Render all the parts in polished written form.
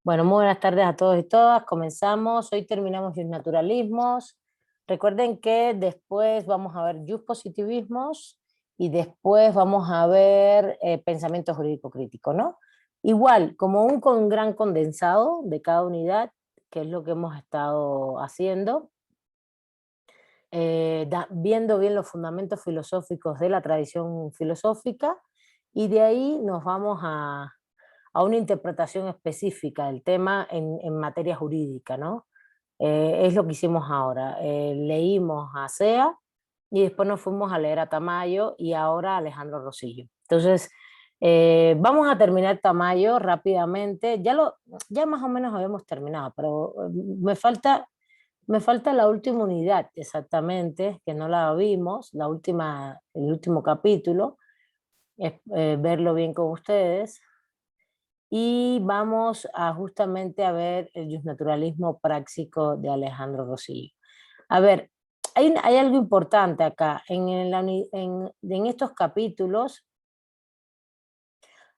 Bueno, muy buenas tardes a todos y todas. Comenzamos. Hoy terminamos los naturalismos. Recuerden que después vamos a ver positivismos y después vamos a ver pensamiento jurídico crítico, ¿no? Igual, como un gran condensado de cada unidad, que es lo que hemos estado haciendo, viendo bien los fundamentos filosóficos de la tradición filosófica, y de ahí nos vamos a una interpretación específica del tema en materia jurídica, ¿no? Es lo que hicimos ahora. Leímos a Sea y después nos fuimos a leer a Tamayo y ahora a Alejandro Rosillo. Entonces, vamos a terminar Tamayo rápidamente. Ya más o menos habíamos terminado, pero me falta la última unidad exactamente, que no la vimos, el último capítulo, verlo bien con ustedes. Y vamos a justamente a ver el justnaturalismo práctico de Alejandro Rosillo. A ver, hay algo importante acá. En estos capítulos,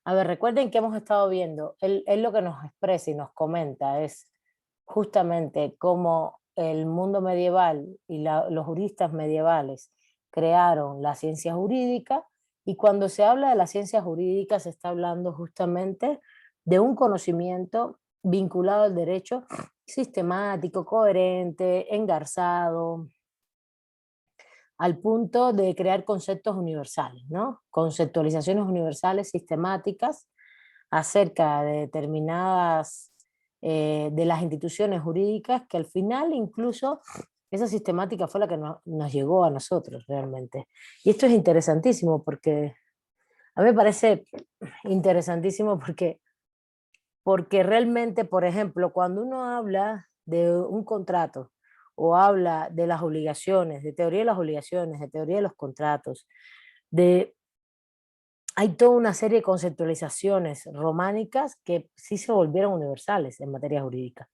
a ver, recuerden que hemos estado viendo, él lo que nos expresa y nos comenta es justamente cómo el mundo medieval y los juristas medievales crearon la ciencia jurídica, y cuando se habla de la ciencia jurídica se está hablando justamente de un conocimiento vinculado al derecho sistemático, coherente, engarzado, al punto de crear conceptos universales, ¿no? Conceptualizaciones universales sistemáticas acerca de determinadas, de las instituciones jurídicas, que al final incluso esa sistemática fue la que nos llegó a nosotros realmente. Y esto es interesantísimo porque, a mí me parece interesantísimo porque realmente, por ejemplo, cuando uno habla de un contrato o habla de las obligaciones, de teoría de las obligaciones, de teoría de los contratos, de hay toda una serie de conceptualizaciones románicas que sí se volvieron universales en materia jurídica.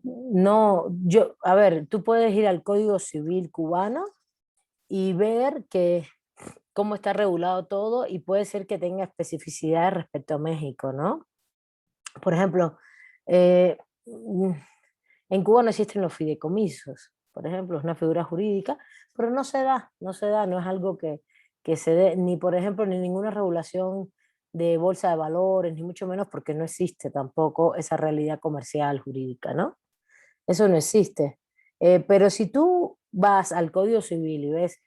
No, a ver, tú puedes ir al Código Civil cubano y ver cómo está regulado todo, y puede ser que tenga especificidades respecto a México, ¿no? Por ejemplo, eh, mm, en Cuba no existen los fideicomisos, por ejemplo, es una figura jurídica, pero no es algo que se dé, ni por ejemplo, ni ninguna regulación de bolsa de valores, ni mucho menos, porque no existe tampoco esa realidad comercial jurídica, ¿no? Eso no existe. Pero si tú vas al Código Civil y ves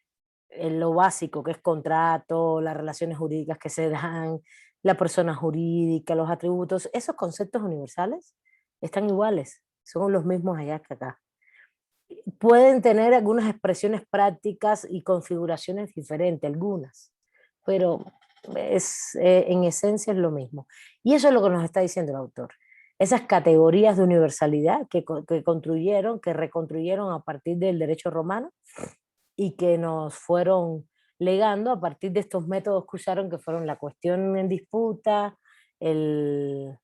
lo básico que es contrato, las relaciones jurídicas que se dan, la persona jurídica, los atributos, esos conceptos universales están iguales, son los mismos allá que acá. Pueden tener algunas expresiones prácticas y configuraciones diferentes, algunas, pero en esencia es lo mismo. Y eso es lo que nos está diciendo el autor. Esas categorías de universalidad que construyeron, que reconstruyeron a partir del derecho romano, y que nos fueron legando a partir de estos métodos que usaron, que fueron la cuestión en disputa, el,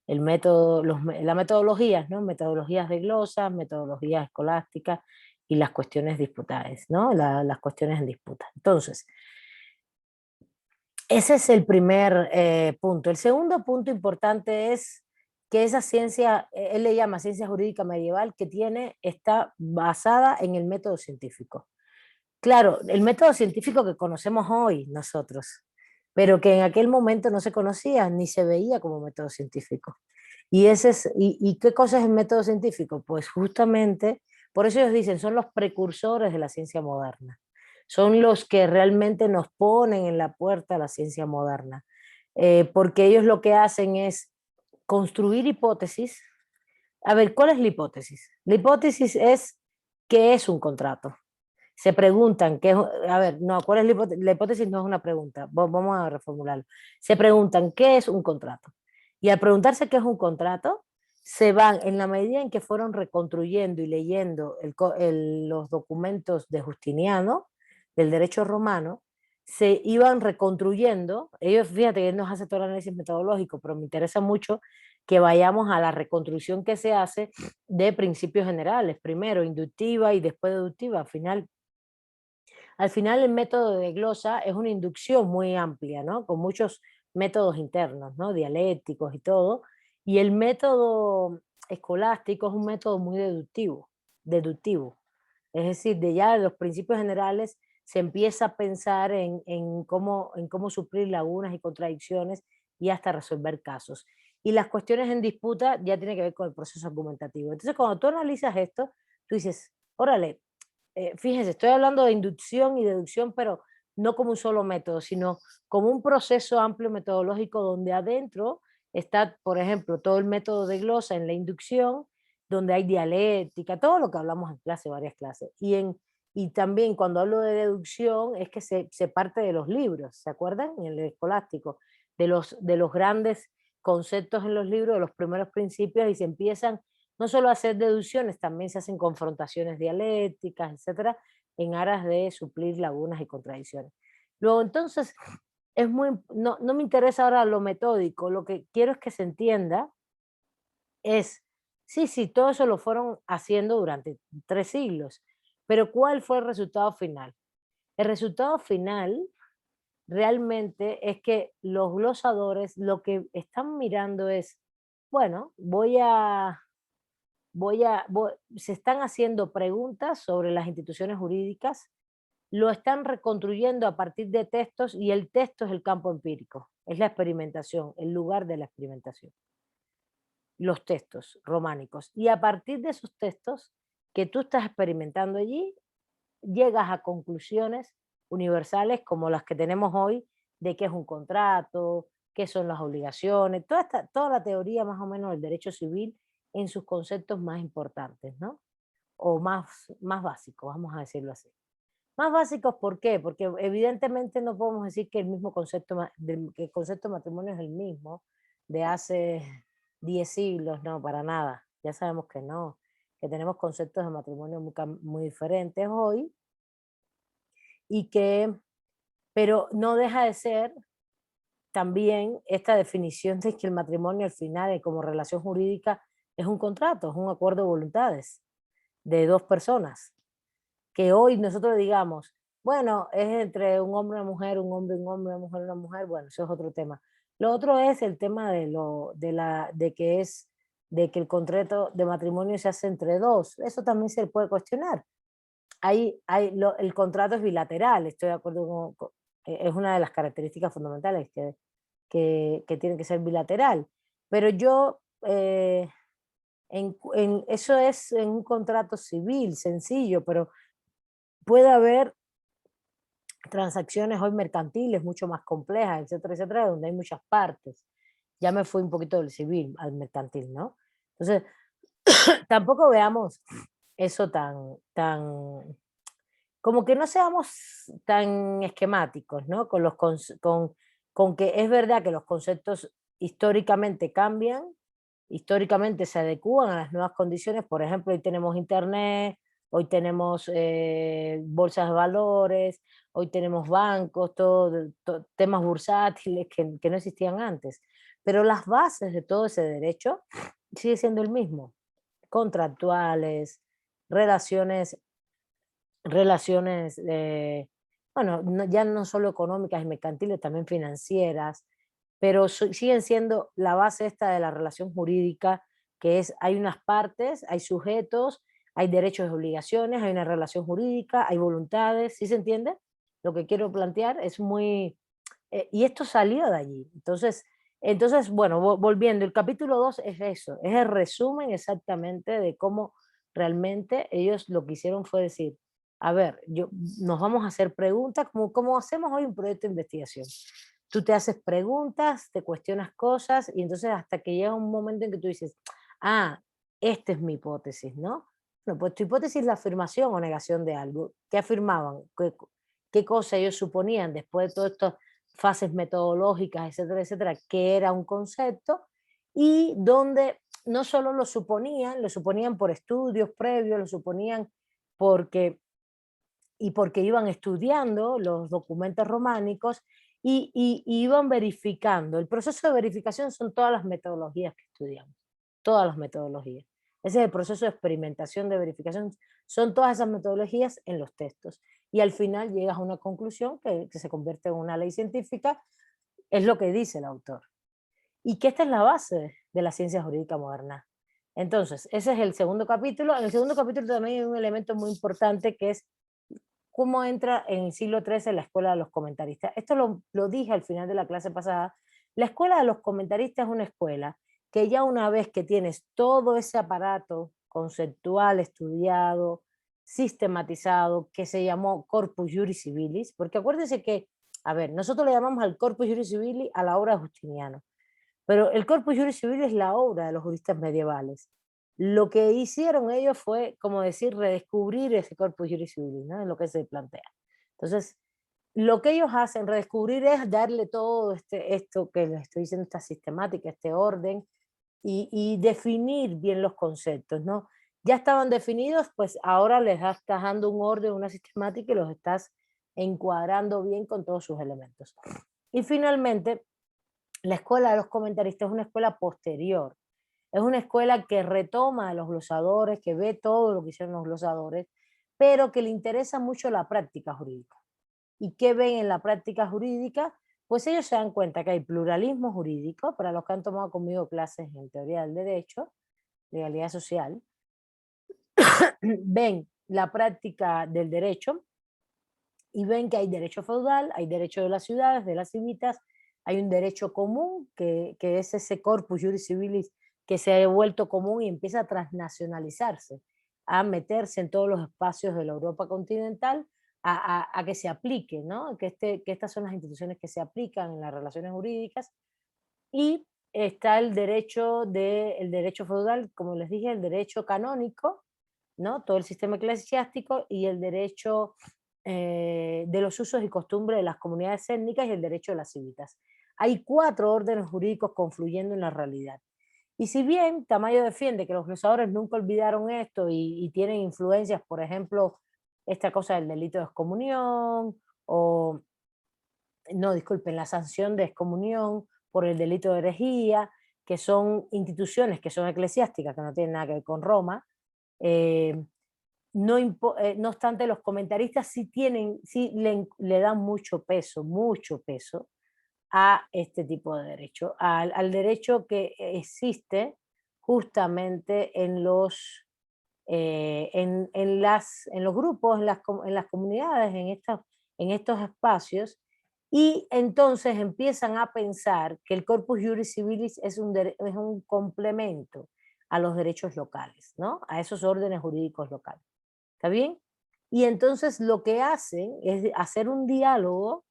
el método, las metodologías, ¿no? Metodologías de glosas, metodologías escolásticas y las cuestiones disputadas, ¿no? Las cuestiones en disputa. Entonces, ese es el primer punto. El segundo punto importante es que esa ciencia, él le llama ciencia jurídica medieval, está basada en el método científico. Claro, el método científico que conocemos hoy nosotros, pero que en aquel momento no se conocía ni se veía como método científico. ¿Y qué cosa es el método científico? Pues justamente, por eso ellos dicen, son los precursores de la ciencia moderna. Son los que realmente nos ponen en la puerta a la ciencia moderna. Porque ellos lo que hacen es construir hipótesis. A ver, ¿cuál es la hipótesis? La hipótesis es qué es un contrato. Se preguntan, a ver, no, ¿cuál es la hipótesis? La hipótesis no es una pregunta, vamos a reformularlo. Se preguntan, ¿qué es un contrato? Y al preguntarse qué es un contrato, se van, en la medida en que fueron reconstruyendo y leyendo los documentos de Justiniano, del derecho romano, se iban reconstruyendo. Ellos, fíjate que él nos hace todo el análisis metodológico, pero me interesa mucho que vayamos a la reconstrucción que se hace de principios generales, primero inductiva y después deductiva. Al final el método de glosa es una inducción muy amplia, ¿no? Con muchos métodos internos, ¿no? Dialécticos y todo. Y el método escolástico es un método muy deductivo. Es decir, de ya los principios generales se empieza a pensar en cómo suplir lagunas y contradicciones y hasta resolver casos. Y las cuestiones en disputa ya tienen que ver con el proceso argumentativo. Entonces, cuando tú analizas esto, tú dices, órale, fíjense, estoy hablando de inducción y deducción, pero no como un solo método, sino como un proceso amplio metodológico donde adentro está, por ejemplo, todo el método de glosa en la inducción, donde hay dialéctica, todo lo que hablamos en clase, varias clases. Y también cuando hablo de deducción es que se parte de los libros, ¿se acuerdan? En el escolástico, de los grandes conceptos en los libros, de los primeros principios, y se empiezan no solo a hacer deducciones, también se hacen confrontaciones dialécticas, etcétera, en aras de suplir lagunas y contradicciones. Luego, entonces, no me interesa ahora lo metódico, lo que quiero es que se entienda es, sí, sí, todo eso lo fueron haciendo durante 3 siglos, pero ¿cuál fue el resultado final? El resultado final realmente es que los glosadores lo que están mirando es, bueno, se están haciendo preguntas sobre las instituciones jurídicas, lo están reconstruyendo a partir de textos y el texto es el campo empírico, es la experimentación, el lugar de la experimentación, los textos románicos. Y a partir de esos textos que tú estás experimentando allí, llegas a conclusiones universales como las que tenemos hoy de qué es un contrato, qué son las obligaciones, toda la teoría más o menos del derecho civil en sus conceptos más importantes, ¿no? O más básicos, vamos a decirlo así. Más básicos, ¿por qué? Porque evidentemente no podemos decir que que el concepto de matrimonio es el mismo de hace 10 siglos, no, para nada. Ya sabemos que no, que tenemos conceptos de matrimonio muy diferentes hoy y que, pero no deja de ser también esta definición de que el matrimonio al final, como relación jurídica, es un contrato, es un acuerdo de voluntades de dos personas. Que hoy nosotros digamos, bueno, es entre un hombre y una mujer, un hombre, una mujer, bueno, eso es otro tema. Lo otro es el tema de que el contrato de matrimonio se hace entre dos. Eso también se puede cuestionar. El contrato es bilateral, estoy de acuerdo es una de las características fundamentales que tiene que ser bilateral. Pero eso es en un contrato civil, sencillo, pero puede haber transacciones hoy mercantiles mucho más complejas, etcétera, etcétera, donde hay muchas partes. Ya me fui un poquito del civil al mercantil, ¿no? Entonces, tampoco veamos eso como que no seamos tan esquemáticos, ¿no? Con que es verdad que los conceptos históricamente cambian, históricamente se adecúan a las nuevas condiciones. Por ejemplo, hoy tenemos internet, hoy tenemos bolsas de valores, hoy tenemos bancos, temas bursátiles que no existían antes. Pero las bases de todo ese derecho sigue siendo el mismo, contractuales, relaciones bueno, ya no solo económicas y mercantiles, también financieras, pero siguen siendo la base esta de la relación jurídica, que es, hay unas partes, hay sujetos, hay derechos y obligaciones, hay una relación jurídica, hay voluntades, ¿sí se entiende? Lo que quiero plantear es y esto salió de allí. Entonces bueno, volviendo, el capítulo 2 es eso, es el resumen exactamente de cómo realmente ellos lo que hicieron fue decir, a ver, nos vamos a hacer preguntas como hacemos hoy un proyecto de investigación. Tú te haces preguntas, te cuestionas cosas y entonces hasta que llega un momento en que tú dices, ah, esta es mi hipótesis, ¿no? Bueno, pues tu hipótesis es la afirmación o negación de algo. ¿Qué afirmaban? ¿Qué cosa ellos suponían después de todas estas fases metodológicas, etcétera, etcétera, que era un concepto? Y donde no solo lo suponían por estudios previos, lo suponían porque iban estudiando los documentos románicos y iban verificando. El proceso de verificación son todas las metodologías que estudiamos, todas las metodologías. Ese es el proceso de experimentación, de verificación, son todas esas metodologías en los textos. Y al final llegas a una conclusión que se convierte en una ley científica, es lo que dice el autor. y que esta es la base de la ciencia jurídica moderna. Entonces, ese es el segundo capítulo. En el segundo capítulo también hay un elemento muy importante que es cómo entra en el siglo XIII la escuela de los comentaristas. Esto lo dije al final de la clase pasada. La escuela de los comentaristas es una escuela que ya una vez que tienes todo ese aparato conceptual estudiado, sistematizado, que se llamó Corpus Juris Civilis, porque acuérdense que, a ver, nosotros le llamamos al Corpus Juris Civilis a la obra de Justiniano, pero el Corpus Juris Civilis es la obra de los juristas medievales. Lo que hicieron ellos fue, como decir, redescubrir ese Corpus Juris Civilis, ¿no? En lo que se plantea. Entonces, lo que ellos hacen, redescubrir, es darle todo esto que les estoy diciendo, esta sistemática, este orden, y definir bien los conceptos, ¿no? Ya estaban definidos, pues ahora les estás dando un orden, una sistemática y los estás encuadrando bien con todos sus elementos. Y finalmente, la escuela de los comentaristas es una escuela posterior, es una escuela que retoma a los glosadores, que ve todo lo que hicieron los glosadores, pero que le interesa mucho la práctica jurídica. ¿Y qué ven en la práctica jurídica? Pues ellos se dan cuenta que hay pluralismo jurídico, para los que han tomado conmigo clases en teoría del derecho, legalidad social, ven la práctica del derecho y ven que hay derecho feudal, hay derecho de las ciudades, de las civitas, hay un derecho común, que es ese corpus juris civilis que se ha vuelto común y empieza a transnacionalizarse, a meterse en todos los espacios de la Europa continental, a que se aplique, ¿no? Que estas son las instituciones que se aplican en las relaciones jurídicas. Y está el derecho feudal, como les dije, el derecho canónico, ¿no? Todo el sistema eclesiástico, y el derecho de los usos y costumbres de las comunidades étnicas y el derecho de las civitas. Hay 4 órdenes jurídicos confluyendo en la realidad. Y si bien Tamayo defiende que los glosadores nunca olvidaron esto y tienen influencias, por ejemplo, esta cosa del delito de excomunión, o, no, disculpen, la sanción de excomunión por el delito de herejía, que son instituciones que son eclesiásticas, que no tienen nada que ver con Roma, eh, no obstante, los comentaristas sí le dan mucho peso a este tipo de derecho, al derecho que existe justamente en los grupos, en las comunidades, en estos espacios, y entonces empiezan a pensar que el Corpus Juris Civilis es un complemento a los derechos locales, ¿no? A esos órdenes jurídicos locales. ¿Está bien? Y entonces lo que hacen es hacer un diálogo,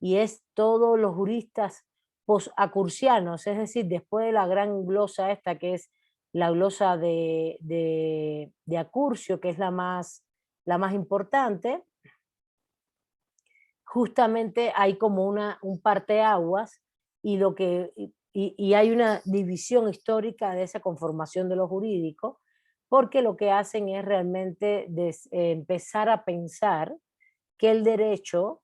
y es todos los juristas posacursianos, es decir, después de la gran glosa esta que es la glosa de Acurcio, que es la más importante, justamente hay como un parteaguas, y hay una división histórica de esa conformación de lo jurídico, porque lo que hacen es realmente empezar a pensar que el derecho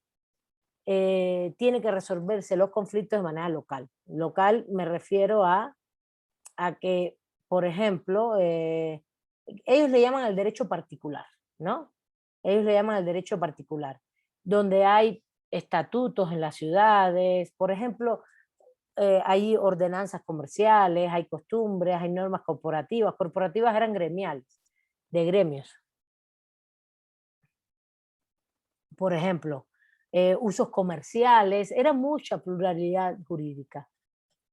tiene que resolverse los conflictos de manera local. Local me refiero a que, por ejemplo, ellos le llaman al derecho particular, ¿no? Ellos le llaman al derecho particular, donde hay estatutos en las ciudades, por ejemplo, hay ordenanzas comerciales, hay costumbres, hay normas corporativas. Corporativas eran gremiales, de gremios. Por ejemplo, usos comerciales, era mucha pluralidad jurídica.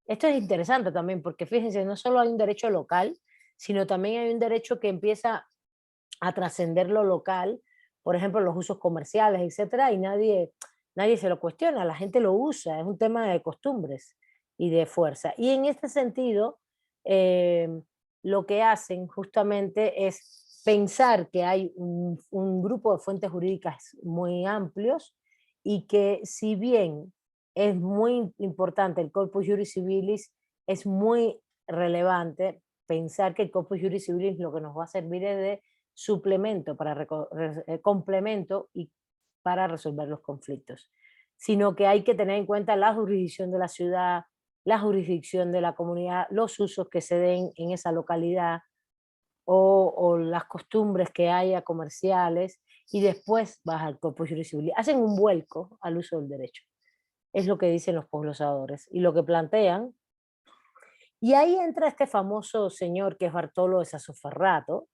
Esto es interesante también porque fíjense, no solo hay un derecho local, sino también hay un derecho que empieza a trascender lo local, por ejemplo, los usos comerciales, etcétera, y nadie se lo cuestiona, la gente lo usa, es un tema de costumbres y de fuerza. Y en este sentido, eh, lo que hacen justamente es pensar que hay un grupo de fuentes jurídicas muy amplios, y que si bien es muy importante el Corpus Juris Civilis, es muy relevante pensar que el Corpus Juris Civilis lo que nos va a servir es de suplemento, complemento y para resolver los conflictos, sino que hay que tener en cuenta la jurisdicción de la ciudad, la jurisdicción de la comunidad, los usos que se den en esa localidad, o las costumbres que haya comerciales, y después vas al Corpus Juris Civilis. Hacen un vuelco al uso del derecho. Es lo que dicen los posglosadores. Y lo que plantean Y ahí entra este famoso señor que es Bartolo de Sassoferrato,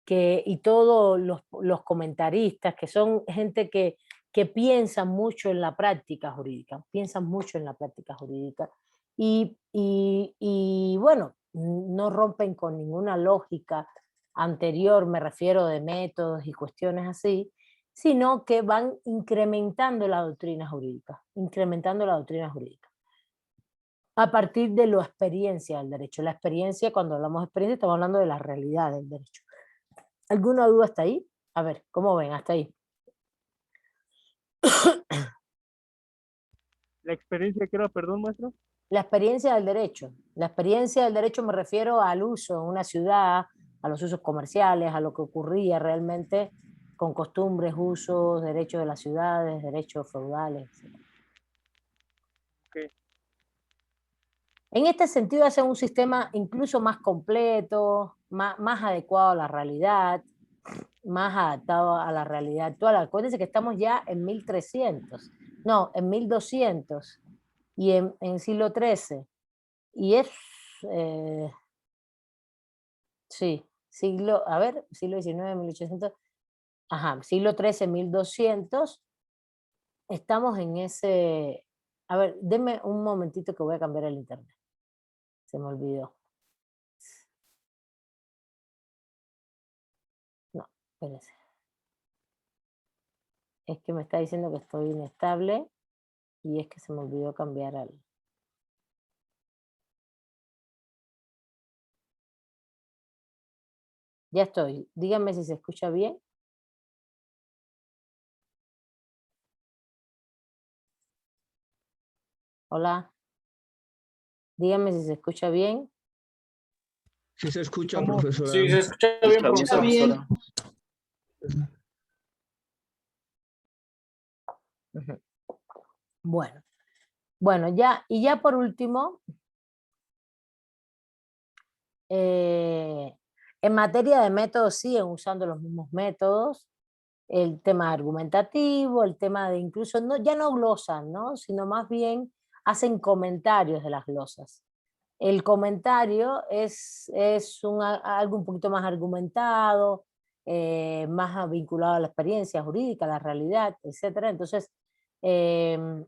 y todos los comentaristas, que son gente que piensan mucho en la práctica jurídica, piensan mucho en la práctica jurídica. Y bueno, no rompen con ninguna lógica anterior, me refiero de métodos y cuestiones así, sino que van incrementando la doctrina jurídica, incrementando la doctrina jurídica. A partir de la experiencia del derecho. La experiencia, cuando hablamos de experiencia, estamos hablando de la realidad del derecho. ¿Alguna duda hasta ahí? A ver, ¿cómo ven hasta ahí? La experiencia que era, perdón, maestro. La experiencia del derecho. La experiencia del derecho me refiero al uso en una ciudad, a los usos comerciales, a lo que ocurría realmente con costumbres, usos, derechos de las ciudades, derechos feudales, etc. Okay. En este sentido hace un sistema incluso más completo, más adecuado a la realidad, más adaptado a la realidad actual. Acuérdense que estamos ya en 1300, no, en 1200 y en siglo XIII. Y es, sí, a ver, siglo XIX, 1800, ajá, siglo XIII, 1200, estamos en ese, a ver, denme un momentito que voy a cambiar el internet, se me olvidó. No, espérense. Es que me está diciendo que estoy inestable y es que se me olvidó cambiar al... Ya estoy, díganme si se escucha bien. Hola, díganme si se escucha bien. Sí se escucha, ¿Cómo? profesora. Sí, se escucha bien, profesora. Bueno, bueno, ya, y ya por último, en materia de métodos siguen usando los mismos métodos, el tema argumentativo, el tema de incluso, no, ya no glosan, ¿no? Sino más bien hacen comentarios de las glosas. El comentario es algo un poquito más argumentado, más vinculado a la experiencia jurídica, a la realidad, etc. Entonces, eh,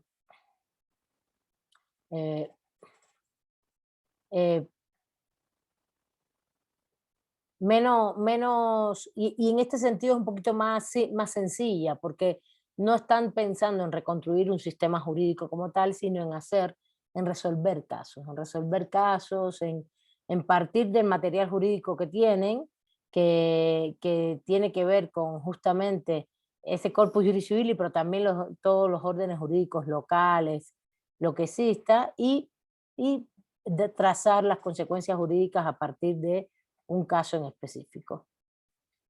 eh, eh, y en este sentido es un poquito más, más sencilla, porque no están pensando en reconstruir un sistema jurídico como tal, sino en resolver casos, en partir del material jurídico que tienen, que tiene que ver con justamente ese corpus juris civili, pero también todos los órdenes jurídicos locales, lo que exista, y de trazar las consecuencias jurídicas a partir de un caso en específico.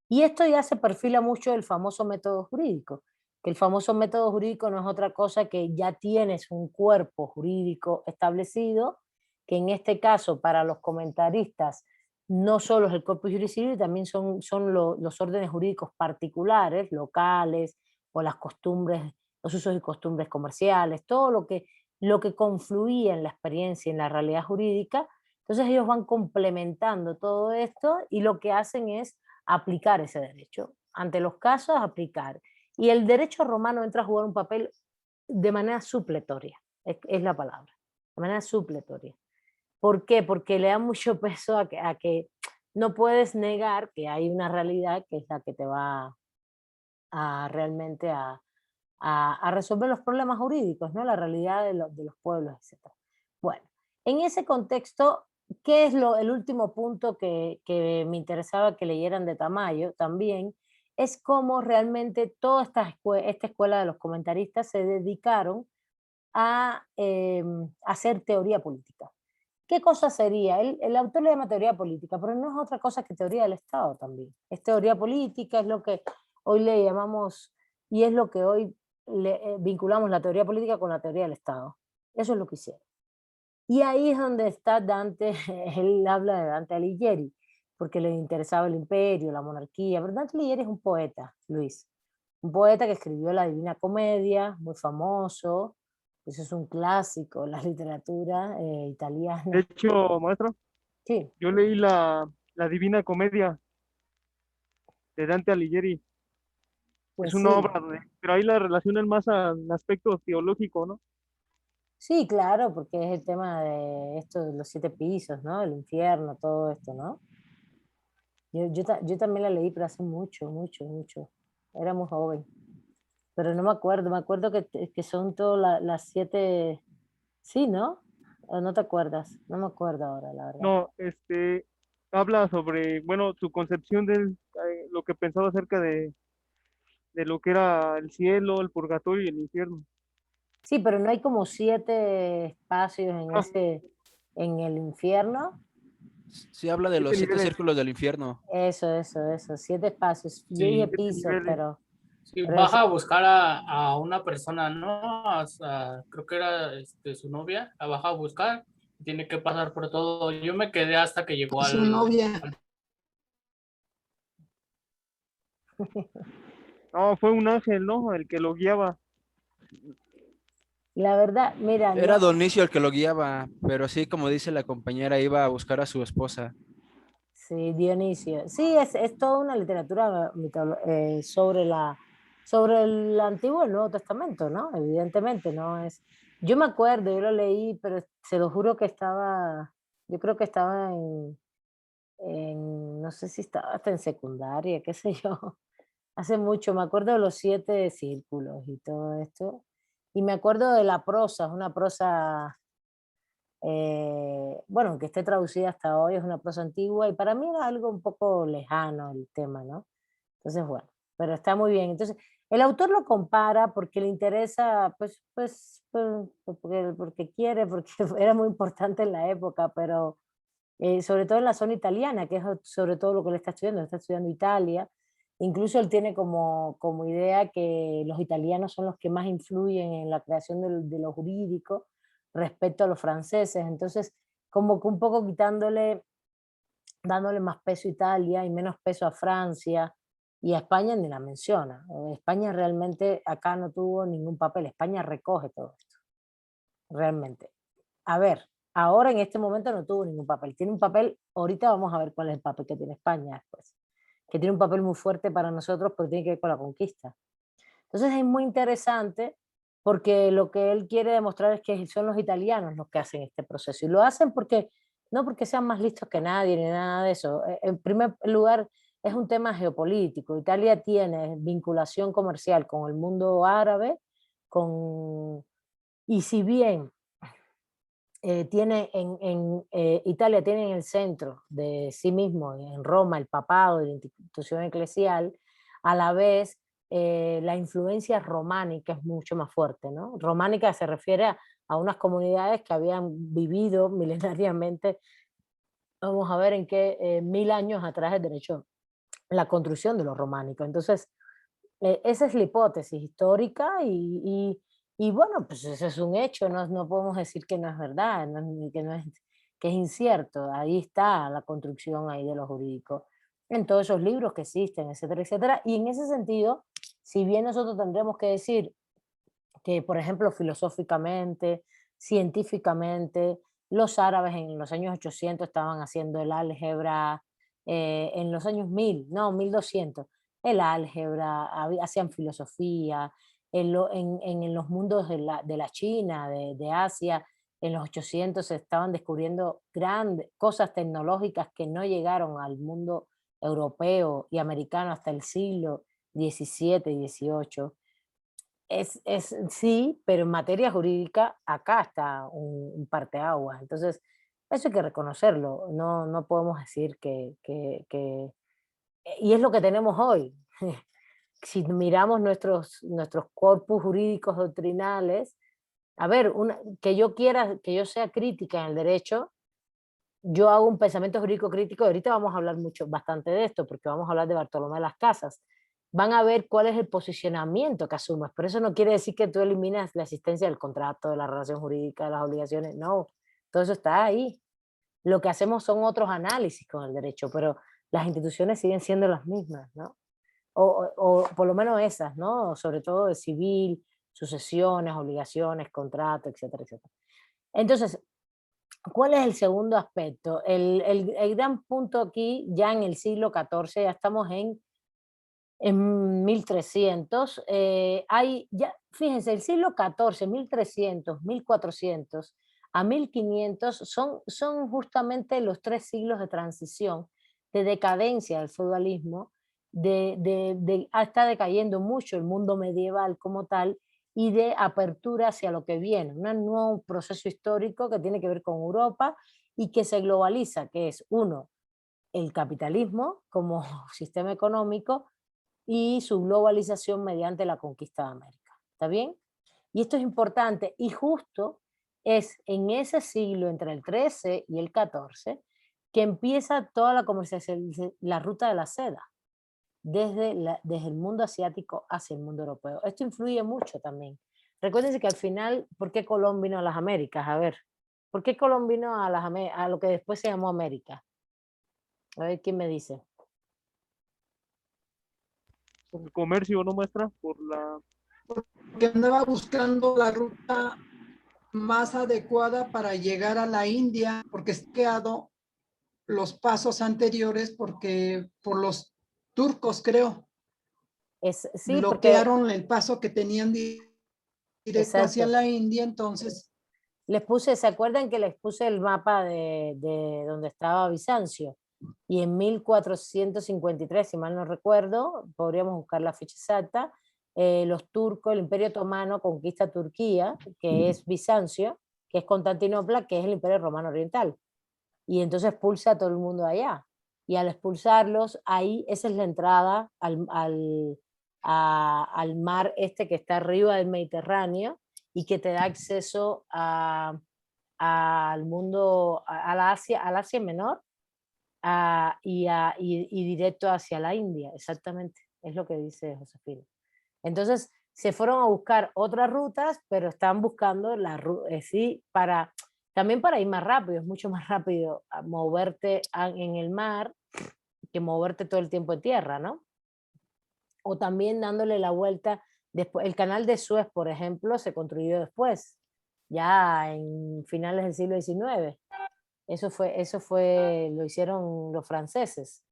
Y esto ya se perfila mucho del famoso método jurídico, que el famoso método jurídico no es otra cosa que ya tienes un cuerpo jurídico establecido, que en este caso para los comentaristas no solo es el corpus juris civil, también son los órdenes jurídicos particulares, locales, o las costumbres, los usos y costumbres comerciales, todo lo que confluía en la experiencia y en la realidad jurídica. Entonces ellos van complementando todo esto y lo que hacen es aplicar ese derecho. Ante los casos, aplicar. Y el derecho romano entra a jugar un papel de manera supletoria, es la palabra, de manera supletoria. ¿Por qué? Porque le da mucho peso a que no puedes negar que hay una realidad que es la que te va a realmente a resolver los problemas jurídicos, ¿no? La realidad de los pueblos, etc. Bueno, en ese contexto, ¿qué es el último punto que me interesaba que leyeran de Tamayo también? Es cómo realmente toda esta escuela de los comentaristas se dedicaron a hacer teoría política. ¿Qué cosa sería? El autor le llama teoría política, pero no es otra cosa que teoría del Estado también. Es teoría política, es lo que hoy le llamamos, y es lo que hoy vinculamos la teoría política con la teoría del Estado. Eso es lo que hicieron. Y ahí es donde está Dante, él habla de Dante Alighieri, porque le interesaba el imperio, la monarquía, pero Dante Alighieri es un poeta, Luis. Un poeta que escribió la Divina Comedia, muy famoso, Eso es un clásico, la literatura De italiana. hecho, maestro, Sí, yo leí la Divina Comedia de Dante Alighieri. Es pues una sí. obra, pero ahí la relacionan más al aspecto teológico, ¿no? Sí, claro, porque es el tema de esto de los 7 pisos, ¿no? El infierno, todo esto, ¿no? Yo también la leí, pero hace mucho, mucho, mucho. Era muy joven, pero no me acuerdo que son todas las 7, sí, ¿no? ¿O no te acuerdas? No me acuerdo ahora, la verdad. No, habla sobre, bueno, su concepción de lo que pensaba acerca de lo que era el cielo, el purgatorio y el infierno. Sí, pero no hay como 7 espacios en Ah, en el infierno. Sí habla de los 7 siete niveles, círculos del infierno. Eso, 7 espacios. Yo dije Sí, 7 pisos, niveles. sí, pero es, baja a buscar a una persona, ¿no? Creo que era su novia, la baja a buscar, tiene que pasar por todo. Yo me quedé hasta que llegó Su novia. No, fue un ángel, ¿no? El que lo guiaba. la verdad, mira, Era no, Donicio el que lo guiaba, pero sí, como dice la compañera, iba a buscar a su esposa. sí, Dionisio. Sí, es toda una literatura sobre el Antiguo y el Nuevo Testamento, ¿no? Evidentemente, ¿no? Yo me acuerdo, yo lo leí, pero se lo juro que yo creo que estaba no sé si estaba hasta en secundaria, qué sé yo. Hace mucho, me acuerdo de los 7 círculos y todo esto. Y me acuerdo de la prosa, es una prosa, bueno, que esté traducida hasta hoy, es una prosa antigua y para mí era algo un poco lejano el tema, ¿no? Entonces, bueno, pero está muy bien. Entonces, el autor lo compara porque le interesa, porque quiere, porque era muy importante en la época, pero sobre todo en la zona italiana, que es sobre todo lo que él está estudiando Italia. Incluso él tiene como idea que los italianos son los que más influyen en la creación de lo jurídico respecto a los franceses. Entonces, como que un poco dándole más peso a Italia y menos peso a Francia, y a España ni la menciona. España realmente acá no tuvo ningún papel, España recoge todo esto, realmente. A ver, ahora en este momento no tuvo ningún papel. Tiene un papel, ahorita vamos a ver cuál es el papel que tiene España después, que tiene un papel muy fuerte para nosotros porque tiene que ver con la conquista. Entonces es muy interesante porque lo que él quiere demostrar es que son los italianos los que hacen este proceso. Y lo hacen porque, no porque sean más listos que nadie ni nada de eso. En primer lugar, es un tema geopolítico. Italia tiene vinculación comercial con el mundo árabe, y si bien Italia tiene en el centro de sí mismo, en Roma, el papado y la institución eclesial, a la vez la influencia románica es mucho más fuerte, ¿no? Románica se refiere a unas comunidades que habían vivido milenariamente, vamos a ver en qué 1000 años atrás el derecho, la construcción de los románicos. Entonces, esa es la hipótesis histórica y bueno, pues ese es un hecho, no podemos decir que no es verdad, que es incierto, ahí está la construcción ahí de lo jurídico, en todos esos libros que existen, etcétera, etcétera. Y en ese sentido, si bien nosotros tendremos que decir que, por ejemplo, filosóficamente, científicamente, los árabes en los años 800 estaban haciendo el álgebra, en los años 1000, no, 1200, el álgebra, hacían filosofía, en los mundos de la China, de Asia, en los 800 se estaban descubriendo grandes cosas tecnológicas que no llegaron al mundo europeo y americano hasta el siglo XVII y XVIII. Sí, pero en materia jurídica acá está un parteaguas. Entonces, eso hay que reconocerlo. No podemos decir y es lo que tenemos hoy. Si miramos nuestros corpus jurídicos doctrinales, a ver, que yo sea crítica en el derecho, yo hago un pensamiento jurídico crítico, ahorita vamos a hablar bastante de esto, porque vamos a hablar de Bartolomé de las Casas. Van a ver cuál es el posicionamiento que asumes, pero eso no quiere decir que tú eliminas la existencia del contrato, de la relación jurídica, de las obligaciones, no, todo eso está ahí. Lo que hacemos son otros análisis con el derecho, pero las instituciones siguen siendo las mismas, ¿no? O por lo menos esas, ¿no? Sobre todo de civil, sucesiones, obligaciones, contratos, etcétera, etcétera. Entonces, ¿cuál es el segundo aspecto? El gran punto aquí, ya en el siglo XIV, ya estamos en 1300, hay, ya, fíjense, el siglo XIV, 1300, 1400 a 1500 son justamente los 3 siglos de transición, de decadencia del feudalismo, está decayendo mucho el mundo medieval como tal y de apertura hacia lo que viene, un nuevo proceso histórico que tiene que ver con Europa y que se globaliza, que es uno, el capitalismo como sistema económico, y su globalización mediante la conquista de América. ¿Está bien? Y esto es importante y justo es en ese siglo entre el 13 y el 14 que empieza toda la comercialización, la ruta de la seda, desde el mundo asiático hacia el mundo europeo. Esto influye mucho también. Recuérdense que al final, ¿por qué Colón vino a las Américas? A ver, ¿por qué Colón vino a lo que después se llamó América? A ver, ¿quién me dice? Por el comercio, ¿no, maestra? Por la... Que andaba buscando la ruta más adecuada para llegar a la India, porque se han quedado los pasos anteriores porque por los turcos, creo, Sí, porque, bloquearon el paso que tenían directo hacia exacto. la India, entonces Les puse, ¿se acuerdan que les puse el mapa de donde estaba Bizancio? Y en 1453, si mal no recuerdo, podríamos buscar la fecha exacta, los turcos, el Imperio Otomano conquista Turquía, que es Bizancio, que es Constantinopla, que es el Imperio Romano Oriental. Y entonces expulsa a todo el mundo allá. Y al expulsarlos, ahí esa es la entrada al mar este que está arriba del Mediterráneo y que te da acceso al mundo, al Asia Menor y directo hacia la India, exactamente, es lo que dice Josefina. Entonces se fueron a buscar otras rutas, pero están buscando sí, también para ir más rápido, es mucho más rápido moverte en el mar que moverte todo el tiempo en tierra, ¿no? O también dándole la vuelta, después, el canal de Suez, por ejemplo, se construyó después, ya en finales del siglo XIX. Eso fue, lo hicieron los franceses.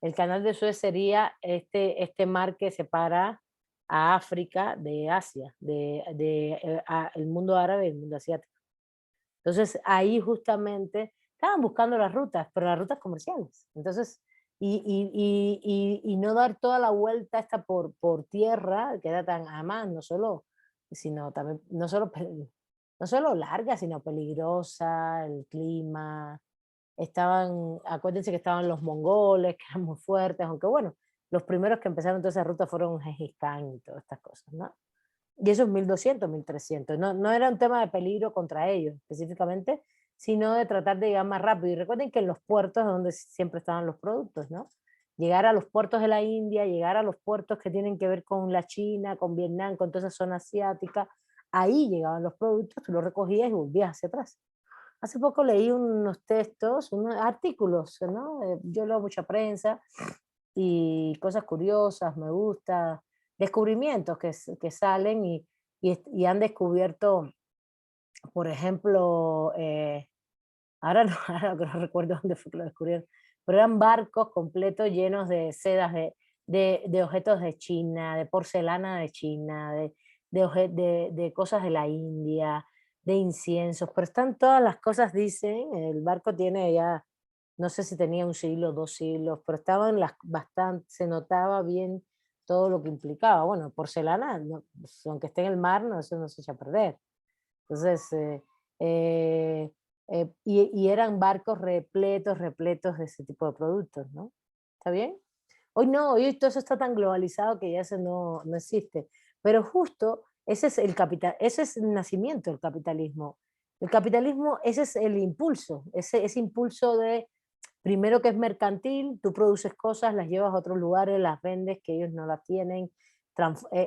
El canal de Suez sería este mar que separa a África de Asia, el mundo árabe y el mundo asiático. Entonces ahí justamente estaban buscando las rutas, pero las rutas comerciales. Entonces, y no dar toda la vuelta esta por tierra, que era tan, además, sino también, no solo larga, sino peligrosa, el clima. Acuérdense que estaban los mongoles, que eran muy fuertes, aunque bueno, los primeros que empezaron toda esa ruta fueron Gengis Khan y todas estas cosas, ¿no? Y eso es 1200, 1300. No era un tema de peligro contra ellos específicamente, sino de tratar de llegar más rápido. Y recuerden que en los puertos es donde siempre estaban los productos, ¿no? Llegar a los puertos de la India, llegar a los puertos que tienen que ver con la China, con Vietnam, con toda esa zona asiática, ahí llegaban los productos, tú los recogías y volvías hacia atrás. Hace poco leí unos textos, unos artículos, ¿no? Yo leo mucha prensa y cosas curiosas, me gusta, descubrimientos que salen y han descubierto, por ejemplo, ahora no, ahora no recuerdo dónde fue que lo descubrieron, pero eran barcos completos llenos de sedas, de objetos de China, de porcelana de China, de cosas de la India, de inciensos, pero están todas las cosas, dicen, el barco tiene ya, no sé si tenía 1 siglo, 2 siglos, pero estaban bastante, se notaba bien todo lo que implicaba. Bueno, porcelana, aunque esté en el mar, no, eso no se echa a perder. Entonces, y eran barcos repletos de ese tipo de productos, ¿no? ¿Está bien? Hoy no, hoy todo eso está tan globalizado que ya eso no existe. Pero justo ese es ese es el nacimiento del capitalismo. El capitalismo, ese es el impulso, ese impulso de, primero que es mercantil, tú produces cosas, las llevas a otros lugares, las vendes, que ellos no las tienen,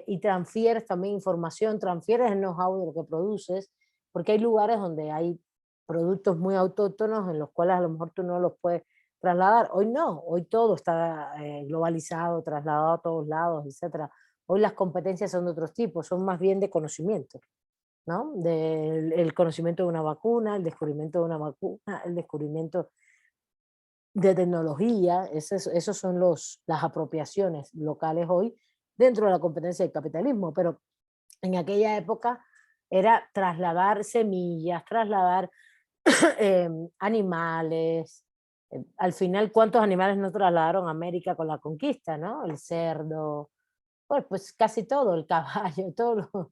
y transfieres también información, transfieres el know-how de lo que produces, porque hay lugares donde hay productos muy autóctonos en los cuales a lo mejor tú no los puedes trasladar. Hoy no, hoy todo está globalizado, trasladado a todos lados, etcétera. Hoy las competencias son de otros tipos, son más bien de conocimiento, ¿no? El conocimiento de una vacuna, el descubrimiento de una vacuna, el descubrimiento de tecnología, esos son las apropiaciones locales hoy dentro de la competencia del capitalismo, pero en aquella época era trasladar semillas, trasladar animales. Al final, ¿cuántos animales no trasladaron a América con la conquista, no? El cerdo, pues casi todo, el caballo, todo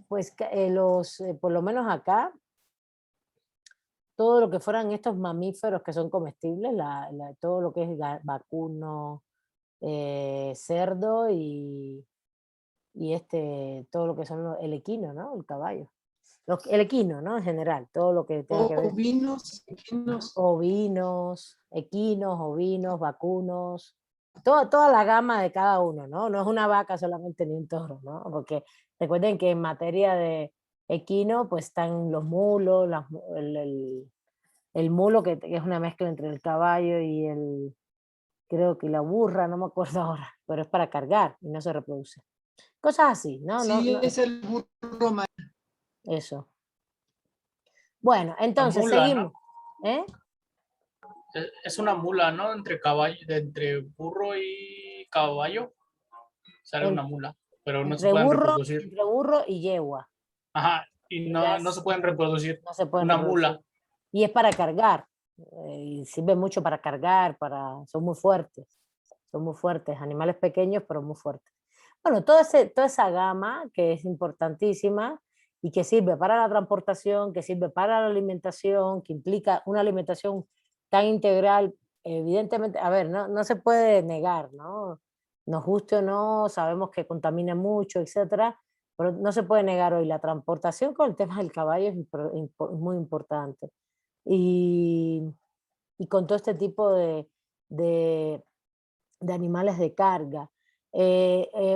pues por lo menos acá, todo lo que fueran estos mamíferos que son comestibles, todo lo que es vacuno, cerdo y todo lo que son el equino, ¿no? El caballo. El equino, ¿no? En general, todo lo que tenga que ver. Ovinos, equinos. Equinos, ovinos, vacunos, toda la gama de cada uno, ¿no? No es una vaca solamente ni un toro, ¿no? Porque recuerden que en materia de equino, pues están los mulos, el mulo que es una mezcla entre el caballo y creo que la burra, no me acuerdo ahora, pero es para cargar y no se reproduce. Cosas así, ¿no? Sí, No, es el burro mayor. eso. Bueno, La entonces mula, seguimos. ¿no? ¿Eh? Es una mula, ¿no? Entre caballo, entre burro y caballo sale En- una mula, pero no se entre pueden burro, reproducir. entre burro y yegua. Ajá, y Ya no se pueden reproducir. no se pueden Una reproducir. mula. Y es para cargar. Y sirve mucho para cargar, son muy fuertes. Son muy fuertes, animales pequeños, pero muy fuertes. Bueno, toda esa gama que es importantísima y que sirve para la transportación, que sirve para la alimentación, que implica una alimentación tan integral, evidentemente, a ver, no se puede negar, ¿no? Nos guste o no, sabemos que contamina mucho, etcétera, pero no se puede negar hoy la transportación con el tema del caballo es muy importante. Y, y con todo este tipo de, de animales de carga.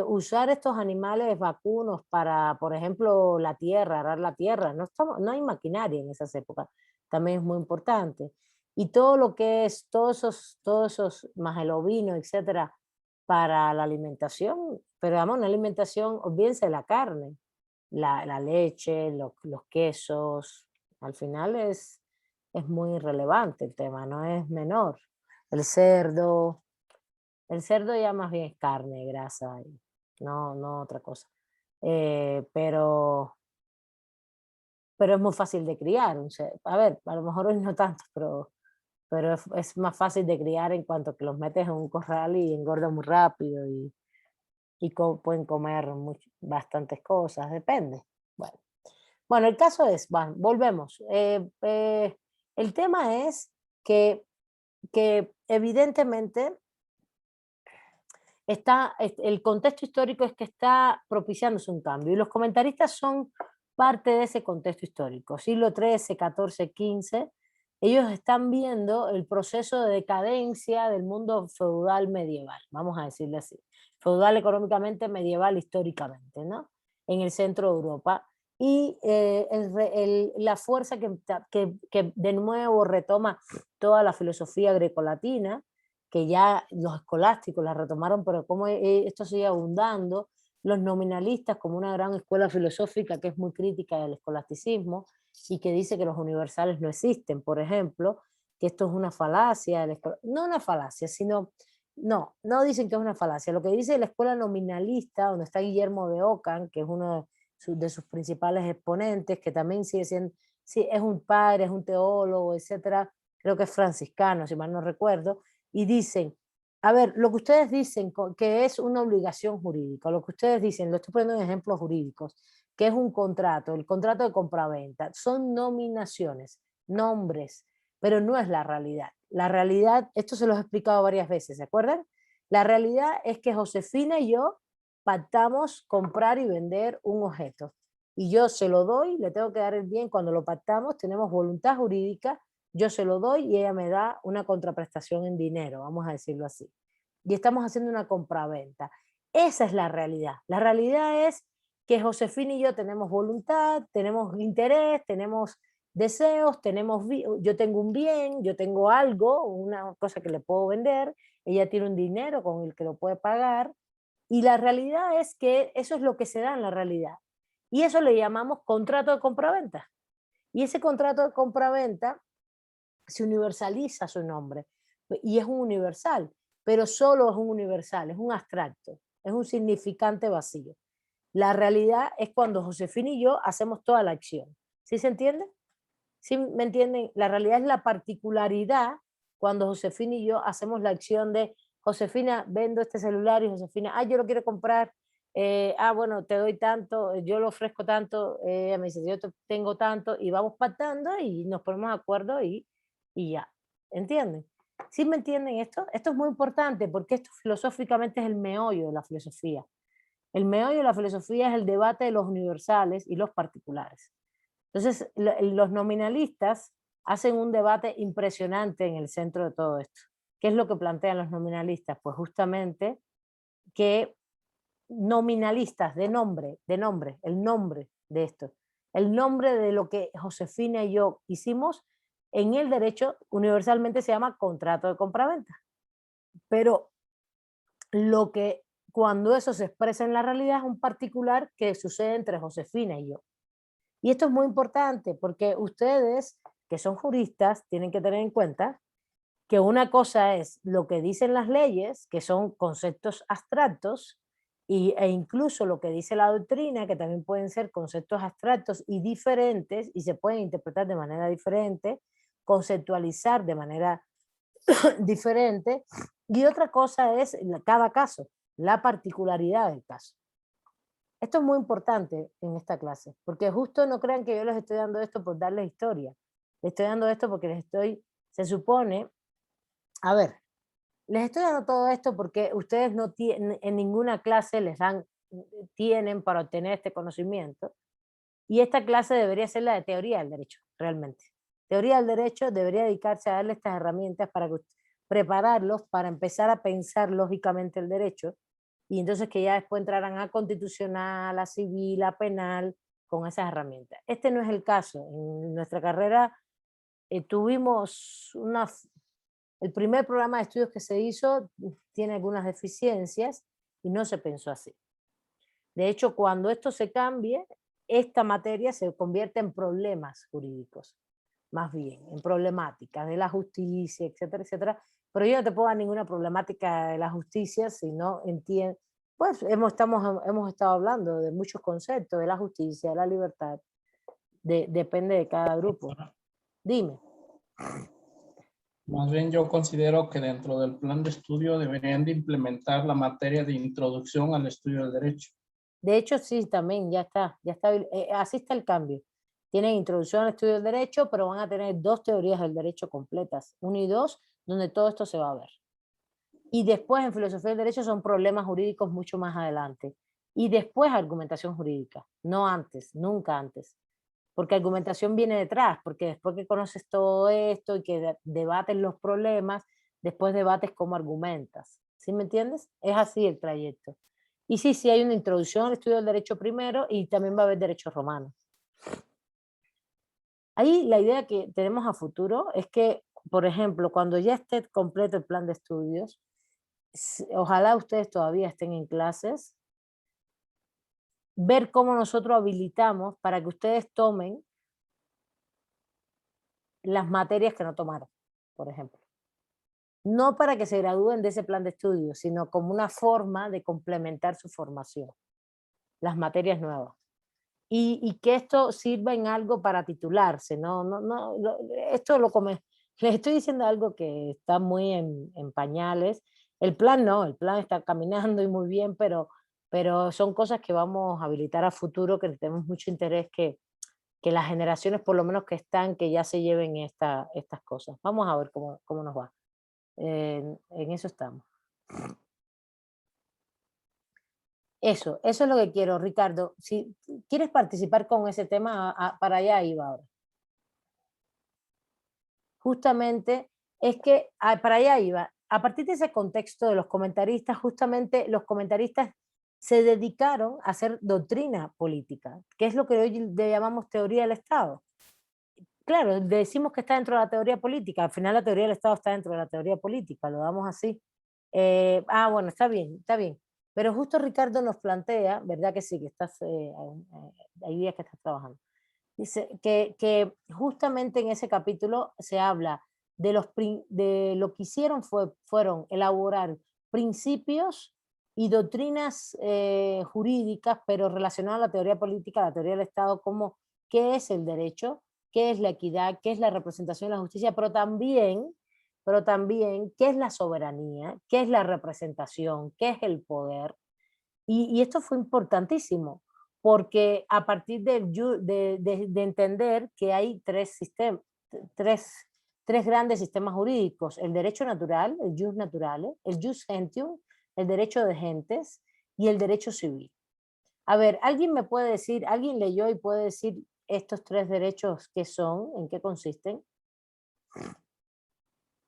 Usar estos animales vacunos para, por ejemplo, la tierra, arar la tierra, no hay maquinaria en esas épocas, también es muy importante. Y todo lo que es, todos esos, más el ovino, etcétera, para la alimentación, pero vamos, una alimentación, olvídense de la carne, la leche, los quesos, al final es muy relevante el tema, no es menor. El cerdo, el cerdo ya más bien es carne, grasa, no otra cosa. Pero es muy fácil de criar. A ver, a lo mejor hoy no tanto, pero es más fácil de criar en cuanto que los metes en un corral y engordan muy rápido pueden comer bastantes cosas, depende. Bueno, el caso es, volvemos. El tema es que evidentemente el contexto histórico es que está propiciándose un cambio y los comentaristas son parte de ese contexto histórico. Siglo XIII, XIV, XV, ellos están viendo el proceso de decadencia del mundo feudal medieval, vamos a decirle así, feudal económicamente, medieval históricamente, ¿no? En el centro de Europa. Y la fuerza que de nuevo retoma toda la filosofía grecolatina, que ya los escolásticos la retomaron, pero como esto sigue abundando, los nominalistas como una gran escuela filosófica que es muy crítica del escolasticismo y que dice que los universales no existen, por ejemplo, que esto es una falacia, no una falacia, sino, no dicen que es una falacia, lo que dice la escuela nominalista, donde está Guillermo de Ockham, que es uno de sus principales exponentes, que también sigue siendo, sí, es un padre, es un teólogo, etcétera, creo que es franciscano, si mal no recuerdo, y dicen, a ver, lo que ustedes dicen que es una obligación jurídica, lo que ustedes dicen, lo estoy poniendo en ejemplos jurídicos, que es un contrato, el contrato de compraventa, son nominaciones, nombres, pero no es la realidad. La realidad, esto se los he explicado varias veces, ¿se acuerdan? La realidad es que Josefina y yo pactamos comprar y vender un objeto. Y yo se lo doy, le tengo que dar el bien cuando lo pactamos, tenemos voluntad jurídica, yo se lo doy y ella me da una contraprestación en dinero, vamos a decirlo así. Y estamos haciendo una compraventa. Esa es la realidad. La realidad es que Josefina y yo tenemos voluntad, tenemos interés, tenemos deseos, yo tengo un bien, yo tengo algo, una cosa que le puedo vender, ella tiene un dinero con el que lo puede pagar Y la realidad es que eso es lo que se da en la realidad. Y eso le llamamos contrato de compraventa. Y ese contrato de compraventa se universaliza su nombre y es un universal, pero solo es un universal, es un abstracto, es un significante vacío. La realidad es cuando Josefina y yo hacemos toda la acción. ¿Sí se entiende? ¿Sí me entienden? La realidad es la particularidad cuando Josefina y yo hacemos la acción de Josefina, vendo este celular y Josefina, yo lo quiero comprar, bueno, te doy tanto, yo lo ofrezco tanto, me dice, yo tengo tanto, y vamos pactando y nos ponemos de acuerdo y ya. ¿Entienden? ¿Sí me entienden esto? Esto es muy importante porque esto filosóficamente es el meollo de la filosofía. El meollo de la filosofía es el debate de los universales y los particulares. Entonces, los nominalistas hacen un debate impresionante en el centro de todo esto. ¿Qué es lo que plantean los nominalistas? Pues justamente que nominalistas de nombre, el nombre de esto, el nombre de lo que Josefina y yo hicimos en el derecho universalmente se llama contrato de compraventa. Pero lo que cuando eso se expresa en la realidad es un particular que sucede entre Josefina y yo. Y esto es muy importante porque ustedes, que son juristas, tienen que tener en cuenta que una cosa es lo que dicen las leyes, que son conceptos abstractos, e incluso lo que dice la doctrina, que también pueden ser conceptos abstractos y diferentes, y se pueden interpretar de manera diferente, conceptualizar de manera diferente, y otra cosa es cada caso, la particularidad del caso. Esto es muy importante en esta clase, porque justo no crean que yo les estoy dando esto por darles historia. Les estoy dando esto porque se supone, a ver, les estoy dando todo esto porque ustedes no tienen, en ninguna clase tienen para obtener este conocimiento. Y esta clase debería ser la de teoría del derecho, realmente. Teoría del derecho debería dedicarse a darle estas herramientas para prepararlos para empezar a pensar lógicamente el derecho y entonces que ya después entrarán a constitucional, a civil, a penal, con esas herramientas. Este no es el caso. En nuestra carrera tuvimos el primer programa de estudios que se hizo tiene algunas deficiencias y no se pensó así. De hecho, cuando esto se cambie, esta materia se convierte en problemas jurídicos, más bien, en problemáticas de la justicia, etcétera, etcétera. Pero yo no te puedo dar ninguna problemática de la justicia si no entiendes. Pues hemos estado hablando de muchos conceptos, de la justicia, de la libertad, depende de cada grupo. Dime. Más bien yo considero que dentro del plan de estudio deberían de implementar la materia de introducción al estudio del derecho. De hecho, sí, también, ya está, así está el cambio. Tienen introducción al estudio del derecho, pero van a tener 2 teorías del derecho completas, 1 y 2, donde todo esto se va a ver. Y después en filosofía del derecho son problemas jurídicos mucho más adelante. Y después argumentación jurídica, no antes, nunca antes. Porque argumentación viene detrás, porque después que conoces todo esto y que debates los problemas, después debates cómo argumentas. ¿Sí me entiendes? Es así el trayecto. Y sí, hay una introducción al estudio del derecho primero y también va a haber derecho romano. Ahí la idea que tenemos a futuro es que, por ejemplo, cuando ya esté completo el plan de estudios, ojalá ustedes todavía estén en clases, ver cómo nosotros habilitamos para que ustedes tomen las materias que no tomaron, por ejemplo. No para que se gradúen de ese plan de estudios, sino como una forma de complementar su formación, las materias nuevas. Y que esto sirva en algo para titularse, esto les estoy diciendo algo que está muy en pañales. El plan no, el plan está caminando y muy bien, pero son cosas que vamos a habilitar a futuro, que tenemos mucho interés que las generaciones por lo menos que están, que ya se lleven estas cosas. Vamos a ver cómo nos va. En eso estamos. Eso es lo que quiero, Ricardo. Si quieres participar con ese tema, para allá iba ahora. Justamente es que para allá iba. A partir de ese contexto de los comentaristas, justamente los comentaristas se dedicaron a hacer doctrina política, que es lo que hoy le llamamos teoría del Estado. Claro, decimos que está dentro de la teoría política, al final la teoría del Estado está dentro de la teoría política, lo damos así. Bueno, está bien, está bien. Pero justo Ricardo nos plantea, ¿verdad que sí? Que estás, hay días que estás trabajando. Dice que justamente en ese capítulo se habla de lo que hicieron fueron elaborar principios y doctrinas jurídicas, pero relacionadas a la teoría política, a la teoría del Estado, como qué es el derecho, qué es la equidad, qué es la representación y la justicia, pero también qué es la soberanía, qué es la representación, qué es el poder. Y esto fue importantísimo, porque a partir de entender que hay tres grandes sistemas jurídicos: el derecho natural, el jus naturale, el jus gentium, el derecho de gentes y el derecho civil. A ver, ¿alguien me puede decir, alguien leyó y puede decir estos tres derechos qué son, en qué consisten?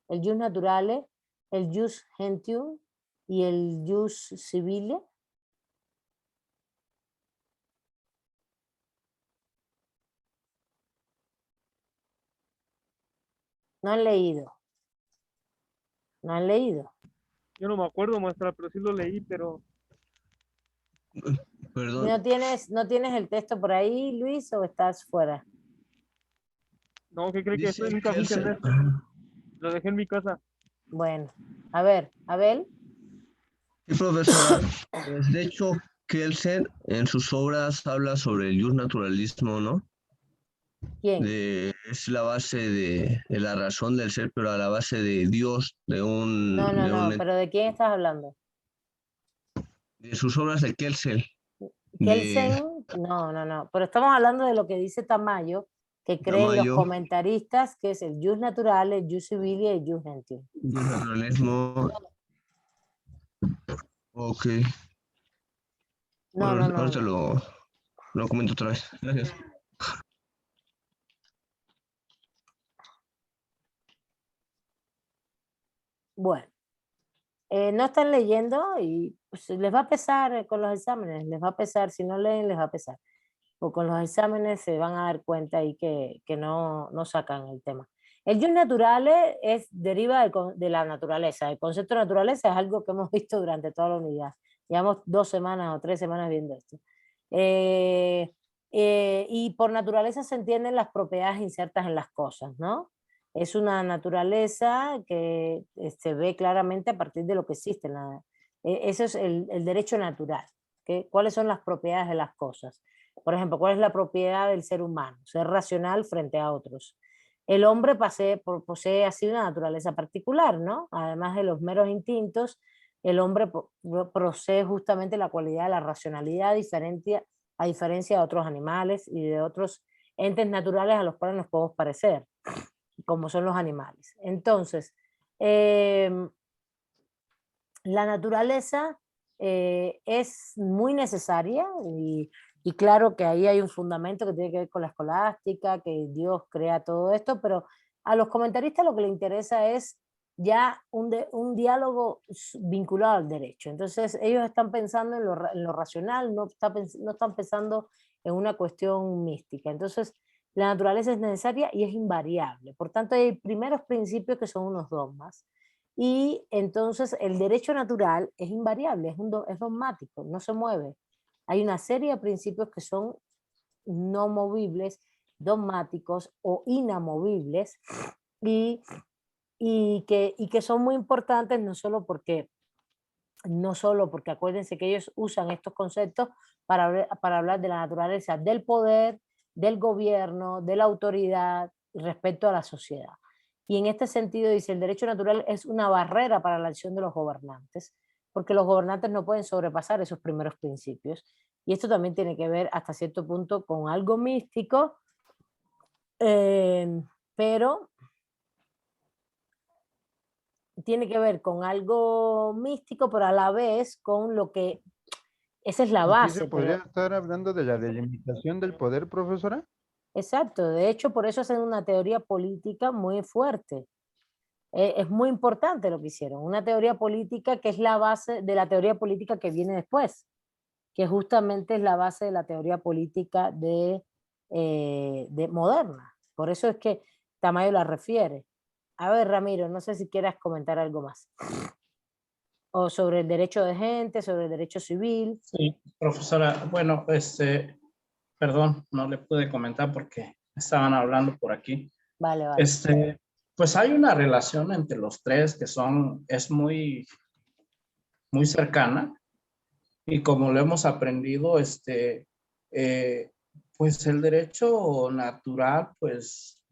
El jus naturale, el jus gentium y el jus civile. No han leído. No han leído. Yo no me acuerdo, maestra, pero sí lo leí, pero Perdón. ¿No tienes el texto por ahí, Luis, o estás fuera? no, ¿qué cree que Dice nunca vi Kelsen. internet? Lo dejé en mi casa. Bueno, a ver, Abel. Sí, profesora. Pues de hecho, Kelsen en sus obras habla sobre el naturalismo, ¿no? ¿Quién? Es la base de la razón del ser, pero a la base de Dios, No, pero ¿de quién estás hablando? de sus obras de Kelsen. Kelsen, no, pero estamos hablando de lo que dice Tamayo, que creen los Tamayo, comentaristas, que es el jus naturale, el jus civile y el jus gentium. naturalismo. Ok. No, Bueno, no, no, ahorita no. lo comento otra vez. Gracias. Bueno, no están leyendo y pues, les va a pesar con los exámenes, les va a pesar, si no leen les va a pesar. O con los exámenes se van a dar cuenta ahí que no sacan el tema. El jus naturale deriva de la naturaleza. El concepto de naturaleza es algo que hemos visto durante toda la unidad. Llevamos 2 semanas o 3 semanas viendo esto. Y por naturaleza se entienden las propiedades insertas en las cosas, ¿no? Es una naturaleza que se ve claramente a partir de lo que existe. Eso es el derecho natural. ¿Cuáles son las propiedades de las cosas? Por ejemplo, ¿cuál es la propiedad del ser humano? Ser racional frente a otros. El hombre posee así una naturaleza particular, ¿no? Además de los meros instintos, el hombre posee justamente la cualidad de la racionalidad, a diferencia de otros animales y de otros entes naturales a los cuales nos podemos parecer, como son los animales. Entonces, la naturaleza es muy necesaria y claro que ahí hay un fundamento que tiene que ver con la escolástica, que Dios crea todo esto, pero a los comentaristas lo que les interesa es ya un diálogo vinculado al derecho. Entonces ellos están pensando en lo racional, no están pensando en una cuestión mística. Entonces la naturaleza es necesaria y es invariable. Por tanto hay primeros principios que son unos dogmas. Y entonces el derecho natural es invariable, es dogmático, no se mueve. Hay una serie de principios que son no movibles, dogmáticos o inamovibles y que son muy importantes no solo porque acuérdense que ellos usan estos conceptos para hablar de la naturaleza del poder, del gobierno, de la autoridad respecto a la sociedad. Y en este sentido dice, el derecho natural es una barrera para la acción de los gobernantes, porque los gobernantes no pueden sobrepasar esos primeros principios. Y esto también tiene que ver hasta cierto punto con algo místico, pero tiene que ver con algo místico, pero a la vez con lo que, esa es la Aquí se base, podría pero estar hablando de la delimitación del poder, profesora. exacto, de hecho por eso hacen una teoría política muy fuerte. Es muy importante lo que hicieron, una teoría política que es la base de la teoría política que viene después, que justamente es la base de la teoría política de moderna. Por eso es que Tamayo la refiere. A ver, Ramiro, no sé si quieras comentar algo más. o sobre el derecho de gente, sobre el derecho civil. Sí, profesora, bueno, perdón, no le pude comentar porque estaban hablando por aquí. Vale, vale. Pues hay una relación entre los tres que es muy, muy cercana, y como lo hemos aprendido, pues el derecho natural, pues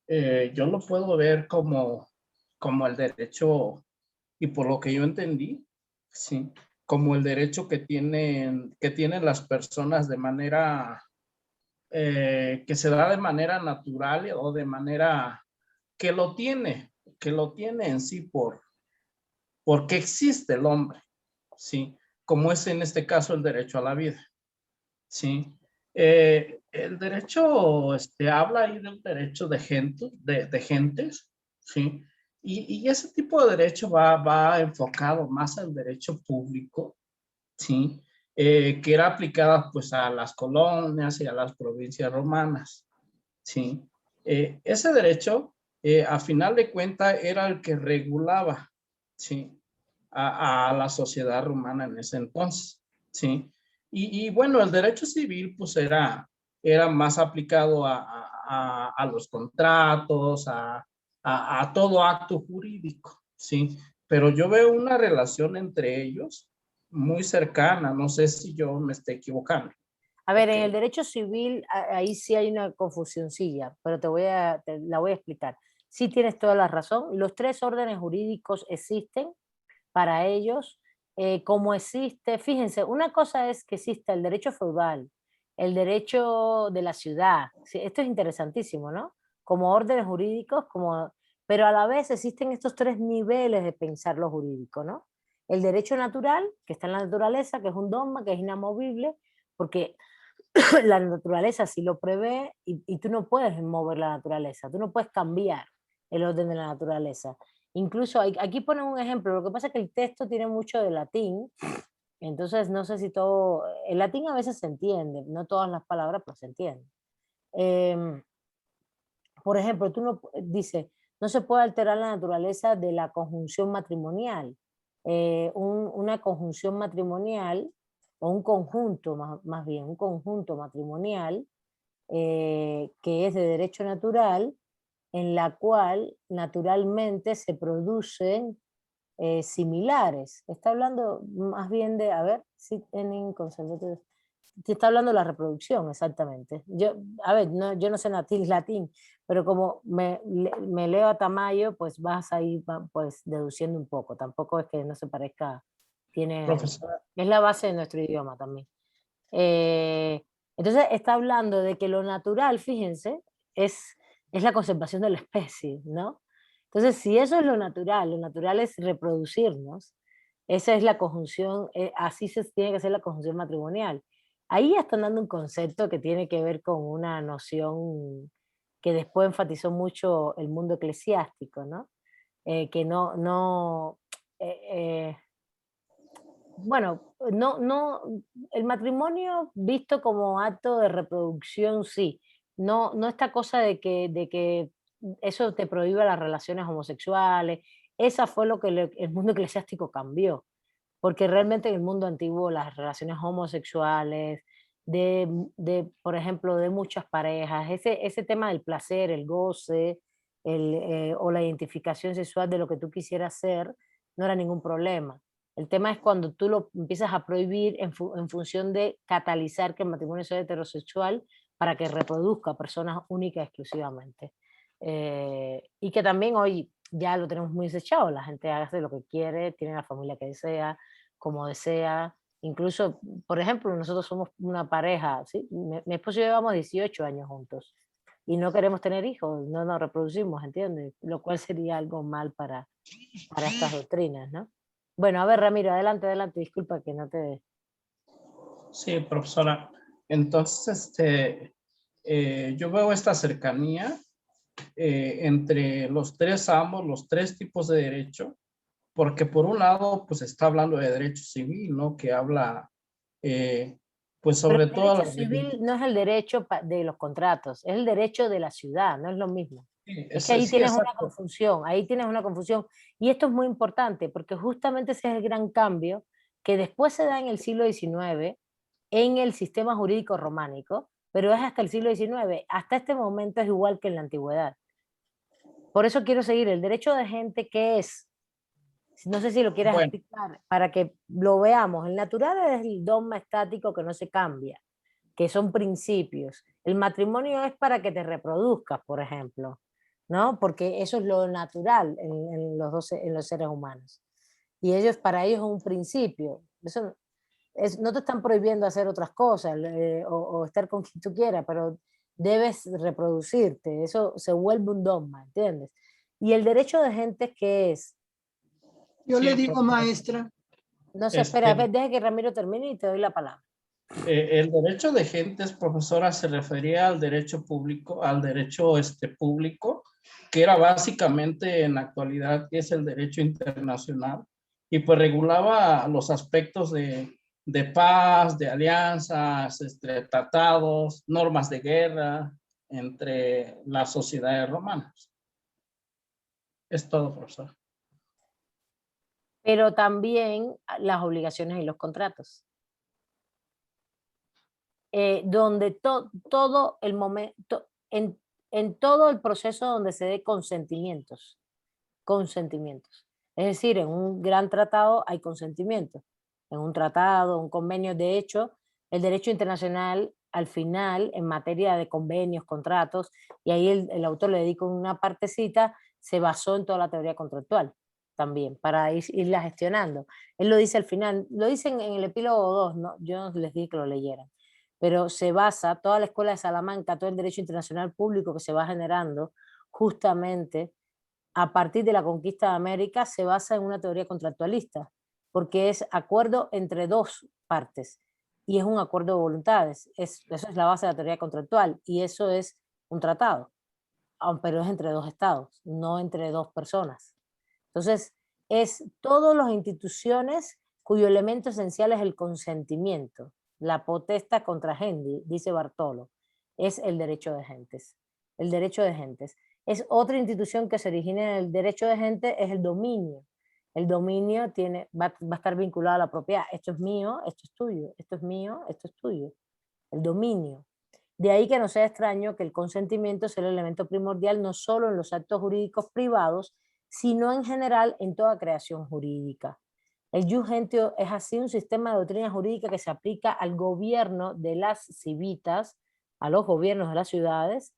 yo lo puedo ver como el derecho, y por lo que yo entendí, sí, como el derecho que tienen las personas de manera, que se da de manera natural o de manera que lo tiene en sí porque existe el hombre, sí, como es en este caso el derecho a la vida, sí. El derecho, habla ahí del derecho de gentes, sí, y ese tipo de derecho va enfocado más al derecho público, sí, que era aplicada pues a las colonias y a las provincias romanas, sí. Ese derecho, a final de cuentas, era el que regulaba, sí, a la sociedad romana en ese entonces, sí. Y bueno, el derecho civil pues era más aplicado a los contratos, a todo acto jurídico, sí. Pero yo veo una relación entre ellos muy cercana, no sé si yo me estoy equivocando. A ver, en Ok. el derecho civil ahí sí hay una confusioncilla, pero te la voy a explicar. Sí tienes toda la razón. Los tres órdenes jurídicos existen para ellos, como existe, fíjense, una cosa es que existe el derecho feudal, el derecho de la ciudad, sí, esto es interesantísimo, ¿no? Como órdenes jurídicos, pero a la vez existen estos tres niveles de pensar lo jurídico, ¿no? El derecho natural, que está en la naturaleza, que es un dogma, que es inamovible, porque la naturaleza sí lo prevé y tú no puedes mover la naturaleza, tú no puedes cambiar el orden de la naturaleza. Incluso aquí ponen un ejemplo, lo que pasa es que el texto tiene mucho de latín, entonces no sé si todo, el latín a veces se entiende, no todas las palabras, pero se entienden. Em, por ejemplo, dice, no se puede alterar la naturaleza de la conjunción matrimonial. Una conjunción matrimonial, o un conjunto, más bien, un conjunto matrimonial, que es de derecho natural, en la cual naturalmente se producen similares. Está hablando más bien de, a ver, si en conservatorio, te está hablando de la reproducción, exactamente. A ver, yo no sé latín, pero como me leo a Tamayo, pues vas ahí pues deduciendo un poco. Tampoco es que no se parezca, Profesora, es la base de nuestro idioma también. Eh, entonces está hablando de que lo natural, fíjense, es la conservación de la especie, ¿no? Entonces, si eso es lo natural es reproducirnos, esa es la conjunción, así se tiene que hacer la conjunción matrimonial. Ahí ya están dando un concepto que tiene que ver con una noción que después enfatizó mucho el mundo eclesiástico, ¿no? Que eh, eh, bueno, el matrimonio visto como acto de reproducción, sí. No esta cosa de que eso te prohíba las relaciones homosexuales. Esa fue lo que el mundo eclesiástico cambió, porque realmente en el mundo antiguo las relaciones homosexuales, por ejemplo, de muchas parejas, ese tema del placer, el goce, o la identificación sexual de lo que tú quisieras ser, no era ningún problema. El tema es cuando tú lo empiezas a prohibir en función de catalizar que el matrimonio sea heterosexual para que reproduzca personas únicas exclusivamente. Y que también hoy ya lo tenemos muy desechado, la gente hace lo que quiere, tiene la familia que desea, como desea. Incluso, por ejemplo, nosotros somos una pareja, ¿sí? Mi esposo y yo llevamos 18 años juntos y no queremos tener hijos, no nos reproducimos, ¿entiendes? Lo cual sería algo mal para estas doctrinas, ¿no? Bueno, a ver, Ramiro, adelante, adelante, disculpa que no te... sí, profesora. Entonces, yo veo esta cercanía entre los tres tipos de derecho, porque por un lado, pues está hablando de derecho civil, ¿no? Que habla, pues Pero sobre el todo derecho civil no es el derecho de los contratos, es el derecho de la ciudad, no es lo mismo. Es que ahí sí, tienes una exacto. confusión, ahí tienes una confusión. Y esto es muy importante porque justamente ese es el gran cambio que después se da en el siglo XIX en el sistema jurídico románico, pero es hasta el siglo XIX. Hasta este momento es igual que en la antigüedad. Por eso quiero seguir. El derecho de gente, ¿qué es? No sé si lo quieres Bueno, explicar para que lo veamos. El natural es el dogma estático que no se cambia, que son principios. El matrimonio es para que te reproduzcas, por ejemplo, ¿no? Porque eso es lo natural en los seres humanos. Y ellos, para ellos es un principio. Eso no te están prohibiendo hacer otras cosas o estar con quien tú quieras, pero debes reproducirte. Eso se vuelve un dogma, ¿entiendes? Y el derecho de gente, ¿qué es? Yo sí, le digo, profesor. maestra, No sé, espera, a Este, ver, deja que Ramiro termine y te doy la palabra. el derecho de gentes, profesora, se refería al derecho público, al derecho público, que era básicamente en la actualidad, que es el derecho internacional, y pues regulaba los aspectos de paz, de alianzas, tratados, normas de guerra entre las sociedades romanas. Es todo, profesor. Pero también las obligaciones y los contratos. Donde todo el momento, en todo el proceso donde se dé consentimientos. Es decir, en un gran tratado hay consentimientos. En un tratado, un convenio, de hecho, el derecho internacional al final, en materia de convenios, contratos, y ahí el autor le dedica una partecita, se basó en toda la teoría contractual también, para irla gestionando. Él lo dice al final, lo dicen en el epílogo 2, ¿no? Yo no les dije que lo leyeran, pero se basa toda la escuela de Salamanca, todo el derecho internacional público que se va generando justamente a partir de la conquista de América, se basa en una teoría contractualista, porque es acuerdo entre dos partes y es un acuerdo de voluntades. Eso es la base de la teoría contractual y eso es un tratado, pero es entre dos estados, no entre dos personas. Entonces, es todas las instituciones cuyo elemento esencial es el consentimiento, la potestas contrahendi, dice Bartolo, es el derecho de gentes. El derecho de gentes. Es otra institución que se origina en el derecho de gente, es el dominio. El dominio va a estar vinculado a la propiedad. Esto es mío, esto es tuyo, esto es mío, esto es tuyo. El dominio. De ahí que no sea extraño que el consentimiento sea el elemento primordial no solo en los actos jurídicos privados, sino en general en toda creación jurídica. El jus gentio es así un sistema de doctrina jurídica que se aplica al gobierno de las civitas, a los gobiernos de las ciudades.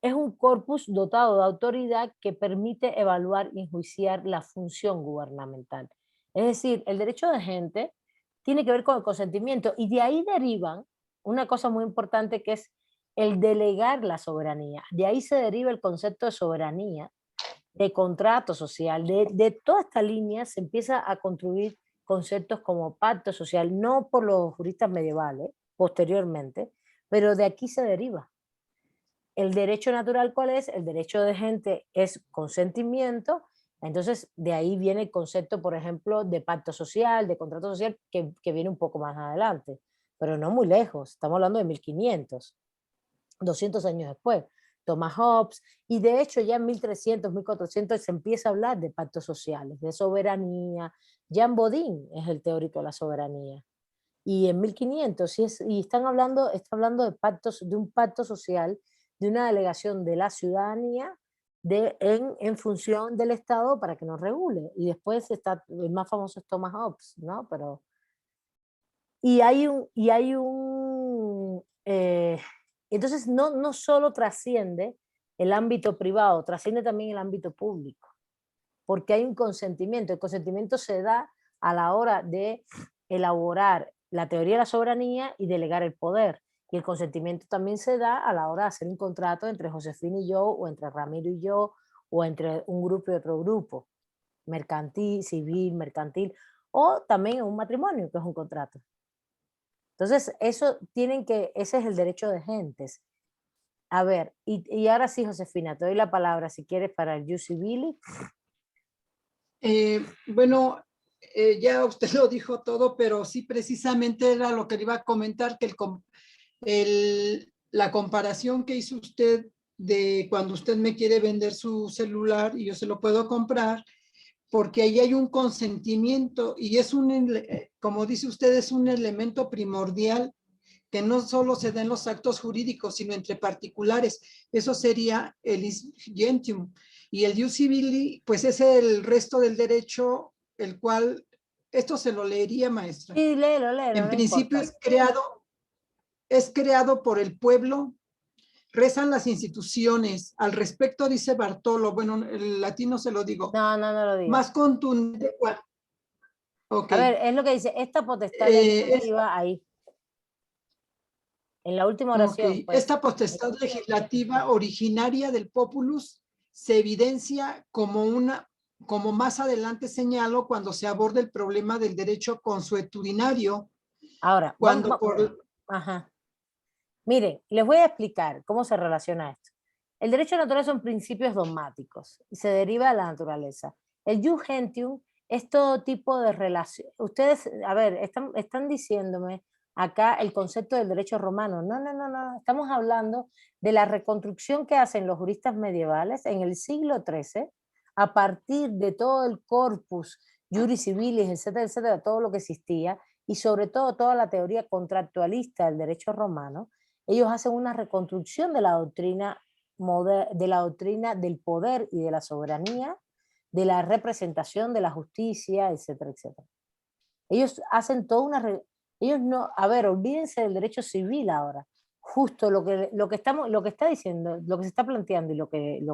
Es un corpus dotado de autoridad que permite evaluar y enjuiciar la función gubernamental. Es decir, el derecho de gente tiene que ver con el consentimiento y de ahí derivan una cosa muy importante que es el delegar la soberanía. De ahí se deriva el concepto de soberanía, de contrato social, de toda esta línea se empieza a construir conceptos como pacto social, no por los juristas medievales, posteriormente, pero de aquí se deriva. El derecho natural, ¿cuál es? El derecho de gente es consentimiento, entonces de ahí viene el concepto, por ejemplo, de pacto social, de contrato social, que viene un poco más adelante, pero no muy lejos, estamos hablando de 1500, 200 años después. Thomas Hobbes, y de hecho ya en 1300, 1400 se empieza a hablar de pactos sociales, de soberanía. Jean Bodin es el teórico de la soberanía. Y en 1500, y está hablando de pactos, de un pacto social, de una delegación de la ciudadanía en función del Estado para que nos regule. Y después está, el más famoso es Thomas Hobbes, ¿no? Pero, entonces no solo trasciende el ámbito privado, trasciende también el ámbito público, porque hay un consentimiento. El consentimiento se da a la hora de elaborar la teoría de la soberanía y delegar el poder. Y el consentimiento también se da a la hora de hacer un contrato entre Josefina y yo, o entre Ramiro y yo, o entre un grupo y otro grupo, mercantil, civil, mercantil, o también en un matrimonio, que es un contrato. Entonces, ese es el derecho de gentes. A ver, y ahora sí, Josefina, te doy la palabra si quieres para el jus civili. Bueno, ya usted lo dijo todo, pero sí precisamente era lo que le iba a comentar, que la comparación que hizo usted de cuando usted me quiere vender su celular y yo se lo puedo comprar, porque ahí hay un consentimiento y es como dice usted, es un elemento primordial que no solo se da en los actos jurídicos, sino entre particulares. Eso sería el is gentium. Y el ius civili, pues es el resto del derecho, el cual, esto se lo leería, maestra. Sí, léelo, En no principio importa. es creado por el pueblo, rezan las instituciones. Al respecto dice Bartolo, bueno, el latino se lo digo, No lo digas. más contundente. Ok. A ver, es lo que dice, esta potestad legislativa ahí. En la última oración. Ok. Pues. Esta potestad legislativa originaria del populus se evidencia como más adelante señalo cuando se aborda el problema del derecho consuetudinario. Ahora, cuando Ajá. Miren, les voy a explicar cómo se relaciona esto. El derecho natural son principios dogmáticos y se deriva de la naturaleza. El jus gentium es todo tipo de relación. Ustedes, a ver, están diciéndome acá el concepto del derecho romano. No. Estamos hablando de la reconstrucción que hacen los juristas medievales en el siglo XIII a partir de todo el corpus juris civilis, etcétera, todo lo que existía y sobre todo toda la teoría contractualista del derecho romano. Ellos hacen una reconstrucción de la doctrina del poder y de la soberanía, de la representación de la justicia, etcétera. Ellos hacen toda una... Ellos no... A ver, olvídense del derecho civil ahora. Justo lo que está diciendo, lo que se está planteando y lo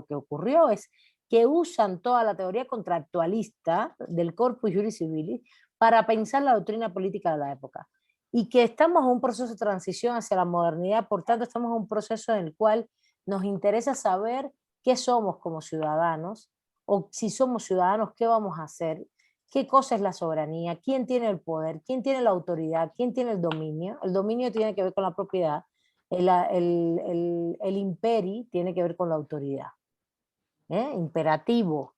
que ocurrió es que usan toda la teoría contractualista del corpus juris civilis para pensar la doctrina política de la época. Y que estamos en un proceso de transición hacia la modernidad, por tanto estamos en un proceso en el cual nos interesa saber qué somos como ciudadanos, o si somos ciudadanos, qué vamos a hacer, qué cosa es la soberanía, quién tiene el poder, quién tiene la autoridad, quién tiene el dominio. El dominio tiene que ver con la propiedad, el imperi tiene que ver con la autoridad. Imperativo.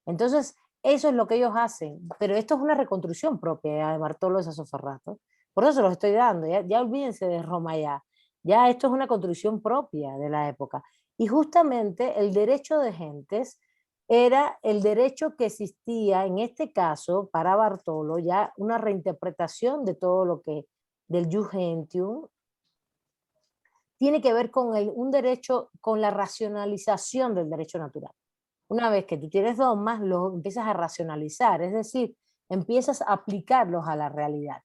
Entonces, eso es lo que ellos hacen, pero esto es una reconstrucción propia de Bartolo de Sassoferrato. Por eso se los estoy dando, ya olvídense de Roma ya esto es una construcción propia de la época. Y justamente el derecho de gentes era el derecho que existía, en este caso, para Bartolo, ya una reinterpretación de todo lo que, del jus gentium, tiene que ver con un derecho, con la racionalización del derecho natural. Una vez que tú tienes dogmas, los empiezas a racionalizar, es decir, empiezas a aplicarlos a la realidad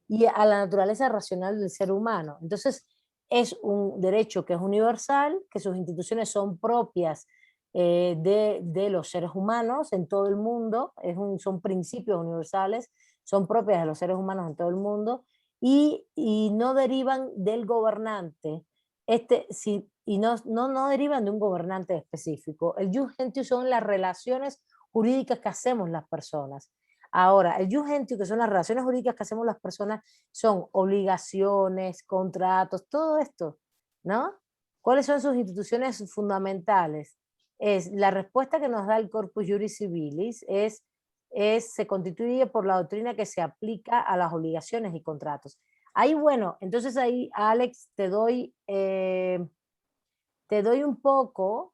y a la naturaleza racional del ser humano. Entonces, es un derecho que es universal, que sus instituciones son propias de los seres humanos en todo el mundo, son principios universales, son propias de los seres humanos en todo el mundo y no derivan del gobernante, y no derivan de un gobernante específico. El jus gentium son las relaciones jurídicas que hacemos las personas. Ahora, el jus gentium, que son las relaciones jurídicas que hacemos las personas, son obligaciones, contratos, todo esto, ¿no? ¿Cuáles son sus instituciones fundamentales? La respuesta que nos da el Corpus Juris Civilis se constituye por la doctrina que se aplica a las obligaciones y contratos. Ahí, bueno, entonces ahí, Alex, te doy un poco,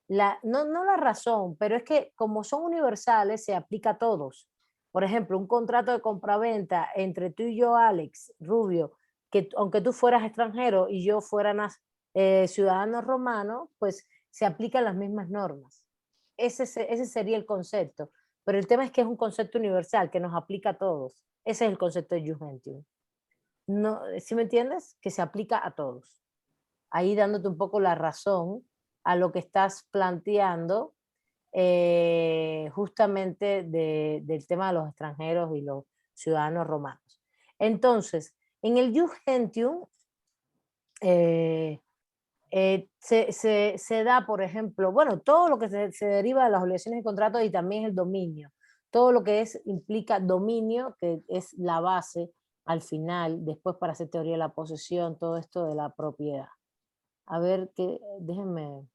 no la razón, pero es que como son universales, se aplica a todos. Por ejemplo, un contrato de compraventa entre tú y yo, Alex Rubio, que aunque tú fueras extranjero y yo fuera ciudadano romano, pues se aplican las mismas normas. Ese sería el concepto. Pero el tema es que es un concepto universal, que nos aplica a todos. Ese es el concepto de jus gentium. No, ¿sí me entiendes? Que se aplica a todos. Ahí dándote un poco la razón a lo que estás planteando, justamente del tema de los extranjeros y los ciudadanos romanos. Entonces, en el jus gentium se da, por ejemplo, bueno, todo lo que se deriva de las obligaciones y contratos y también el dominio. Todo lo que implica dominio, que es la base al final, después para hacer teoría de la posesión, todo esto de la propiedad. A ver, déjenme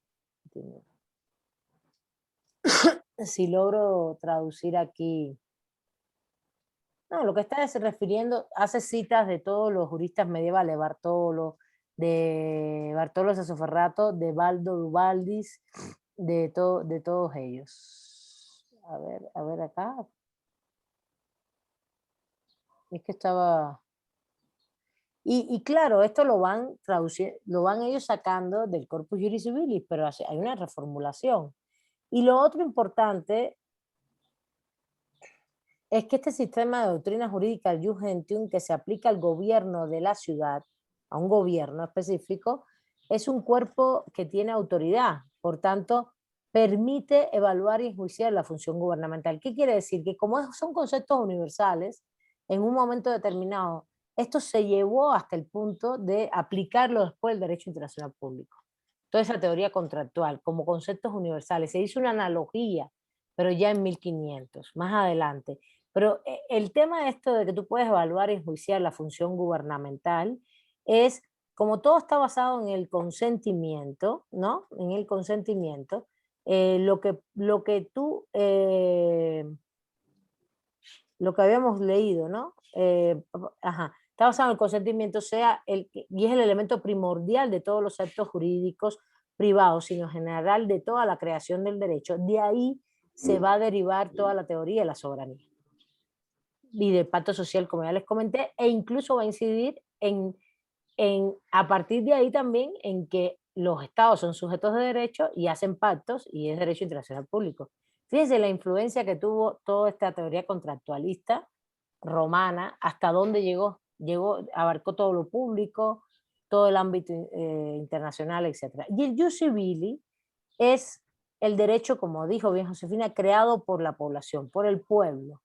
si logro traducir aquí. No, lo que está refiriendo, hace citas de todos los juristas medievales, Bartolo, de Bartolo Sassoferrato, de Baldo Dubaldis, de todos ellos. A ver acá. Es que estaba... Y claro, esto lo van traduciendo, lo van ellos sacando del Corpus Juris Civilis, pero hay una reformulación. Y lo otro importante es que este sistema de doctrina jurídica, el Jus Gentium, que se aplica al gobierno de la ciudad, a un gobierno específico, es un cuerpo que tiene autoridad, por tanto, permite evaluar y enjuiciar la función gubernamental. ¿Qué quiere decir? Que como son conceptos universales, en un momento determinado, esto se llevó hasta el punto de aplicarlo después del derecho internacional público. Toda esa teoría contractual, como conceptos universales, se hizo una analogía, pero ya en 1500, más adelante. Pero el tema de esto de que tú puedes evaluar y enjuiciar la función gubernamental es, como todo está basado en el consentimiento, ¿no? En el consentimiento, lo que habíamos leído, ¿no? Está basado en el consentimiento, y es el elemento primordial de todos los actos jurídicos privados, sino en general de toda la creación del derecho. De ahí se va a derivar toda la teoría de la soberanía y del pacto social, como ya les comenté, e incluso va a incidir a partir de ahí también en que los estados son sujetos de derecho y hacen pactos y es derecho internacional público. Fíjense la influencia que tuvo toda esta teoría contractualista romana, hasta dónde llegó. Abarcó todo lo público, todo el ámbito internacional, etc. Y el Jus Civili es el derecho, como dijo bien Josefina, creado por la población, por el pueblo.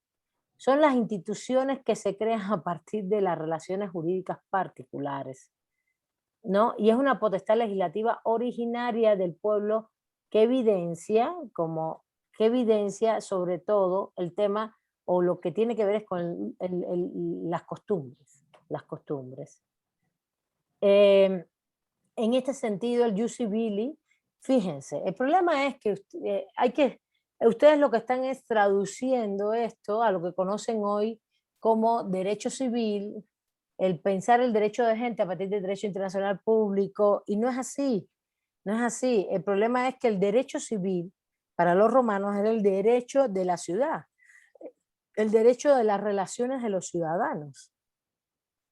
Son las instituciones que se crean a partir de las relaciones jurídicas particulares, ¿no? Y es una potestad legislativa originaria del pueblo que evidencia sobre todo el tema, o lo que tiene que ver es con las costumbres. En este sentido, el Jus Civili, fíjense, el problema es que ustedes lo que están es traduciendo esto a lo que conocen hoy como derecho civil, el pensar el derecho de gente a partir del derecho internacional público, y no es así, no es así. El problema es que el derecho civil para los romanos era el derecho de la ciudad, el derecho de las relaciones de los ciudadanos,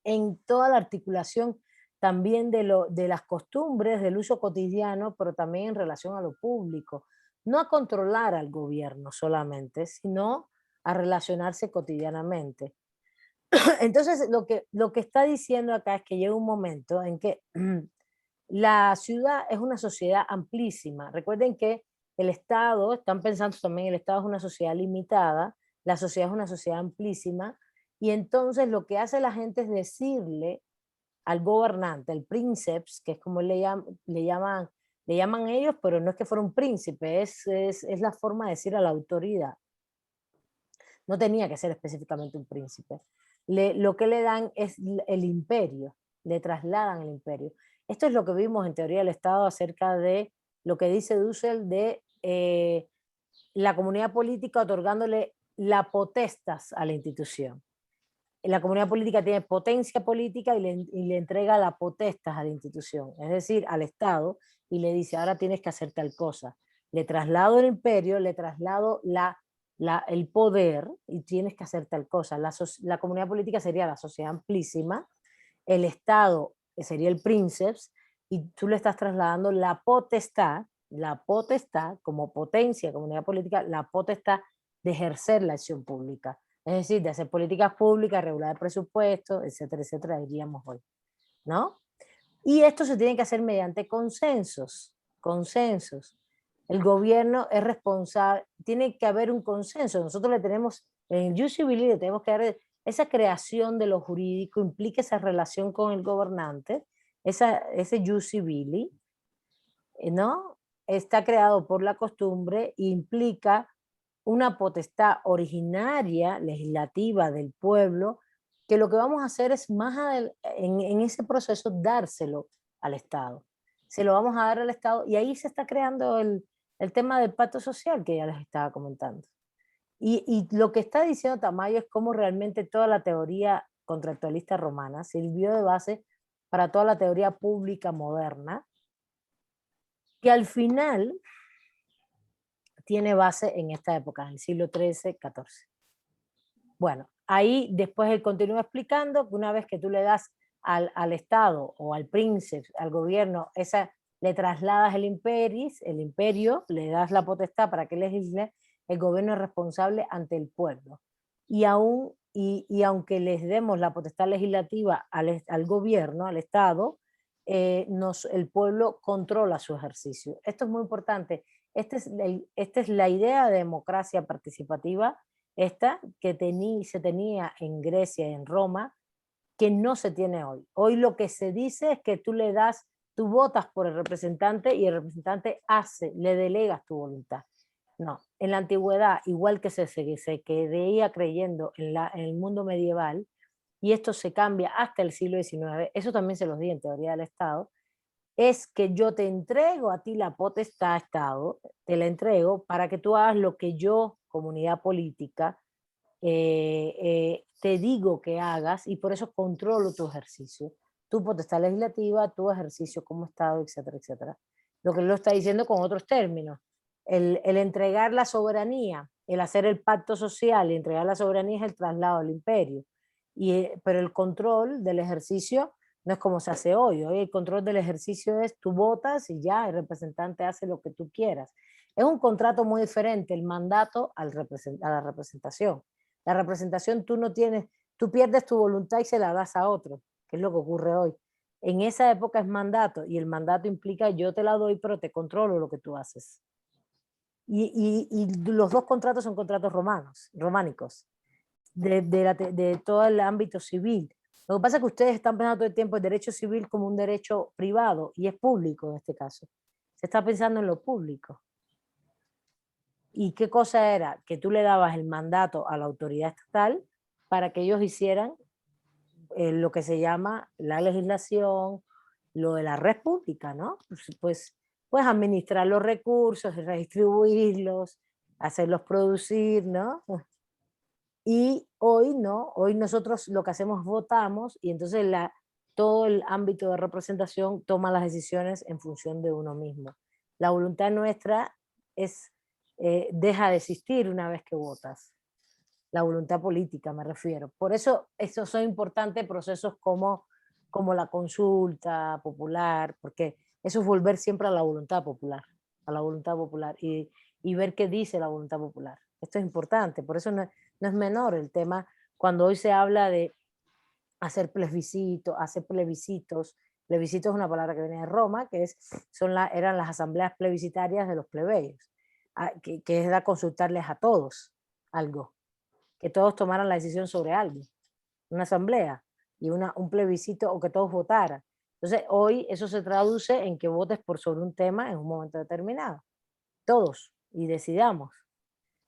en toda la articulación también de las costumbres, del uso cotidiano, pero también en relación a lo público. No a controlar al gobierno solamente, sino a relacionarse cotidianamente. Entonces, lo que está diciendo acá es que llega un momento en que la ciudad es una sociedad amplísima. Recuerden que el Estado, están pensando también, el Estado es una sociedad limitada, la sociedad es una sociedad amplísima, y entonces lo que hace la gente es decirle al gobernante, el princeps, que es como le llaman ellos, pero no es que fuera un príncipe, es la forma de decir a la autoridad. No tenía que ser específicamente un príncipe. Lo que le dan es el imperio, le trasladan el imperio. Esto es lo que vimos en teoría del Estado acerca de lo que dice Dussel de la comunidad política otorgándole la potestas a la institución. La comunidad política tiene potencia política y le entrega la potestas a la institución, es decir, al Estado, y le dice, ahora tienes que hacer tal cosa. Le traslado el imperio, le traslado el poder y tienes que hacer tal cosa. La comunidad política sería la sociedad amplísima, el Estado sería el princeps, y tú le estás trasladando la potestad como potencia, comunidad política, la potestad de ejercer la acción pública. Es decir, de hacer políticas públicas, regular el presupuesto, etcétera, etcétera, diríamos hoy, ¿no? Y esto se tiene que hacer mediante consensos. El gobierno es responsable, tiene que haber un consenso. Nosotros le tenemos, en el Jus Civili le tenemos que dar esa creación de lo jurídico, implica esa relación con el gobernante, ese Jus Civili, ¿no? Está creado por la costumbre e implica una potestad originaria, legislativa del pueblo, que lo que vamos a hacer es en ese proceso dárselo al Estado. Se lo vamos a dar al Estado y ahí se está creando el tema del pacto social que ya les estaba comentando. Y lo que está diciendo Tamayo es cómo realmente toda la teoría contractualista romana sirvió de base para toda la teoría pública moderna, que al final tiene base en esta época, en el siglo XIII, XIV. Bueno, ahí después él continúa explicando que una vez que tú le das al Estado o al príncipe, al gobierno, le trasladas el imperio, le das la potestad para que legisle, el gobierno es responsable ante el pueblo. Y aunque les demos la potestad legislativa al gobierno, al Estado, el pueblo controla su ejercicio. Esto es muy importante. Esta es la idea de democracia participativa, esta que se tenía en Grecia y en Roma, que no se tiene hoy. Hoy lo que se dice es que tú votas por el representante y el representante le delegas tu voluntad. No, en la antigüedad, igual que se quería creyendo en el mundo medieval, y esto se cambia hasta el siglo XIX, eso también se los di en teoría del Estado, es que yo te entrego a ti la potestad, Estado, te la entrego para que tú hagas lo que yo, comunidad política, te digo que hagas, y por eso controlo tu ejercicio, tu potestad legislativa, tu ejercicio como Estado, etcétera, etcétera. Lo que él lo está diciendo con otros términos. El entregar la soberanía, el hacer el pacto social y entregar la soberanía es el traslado del imperio. Pero el control del ejercicio no es como se hace hoy. Hoy el control del ejercicio es tú votas y ya el representante hace lo que tú quieras. Es un contrato muy diferente el mandato a la representación. La representación tú pierdes tu voluntad y se la das a otro, que es lo que ocurre hoy. En esa época es mandato, y el mandato implica yo te la doy, pero te controlo lo que tú haces. Y los dos contratos son contratos románicos, de todo el ámbito civil. Lo que pasa es que ustedes están pensando todo el tiempo el derecho civil como un derecho privado, y es público en este caso. Se está pensando en lo público. ¿Y qué cosa era? Que tú le dabas el mandato a la autoridad estatal para que ellos hicieran lo que se llama la legislación, lo de la red pública, ¿no? Pues administrar los recursos, redistribuirlos, hacerlos producir, ¿no? Y hoy no, hoy nosotros lo que hacemos es votamos, y entonces todo el ámbito de representación toma las decisiones en función de uno mismo. La voluntad nuestra deja de existir una vez que votas. La voluntad política me refiero. Por eso estos son importantes procesos como la consulta popular, porque eso es volver siempre a la voluntad popular, y ver qué dice la voluntad popular. Esto es importante, por eso no es menor el tema cuando hoy se habla de hacer plebiscitos. Plebiscito es una palabra que viene de Roma, que eran las asambleas plebiscitarias de los plebeyos, que era consultarles a todos algo, que todos tomaran la decisión sobre algo, una asamblea y un plebiscito, o que todos votaran. Entonces hoy eso se traduce en que votes sobre un tema en un momento determinado, todos, y decidamos.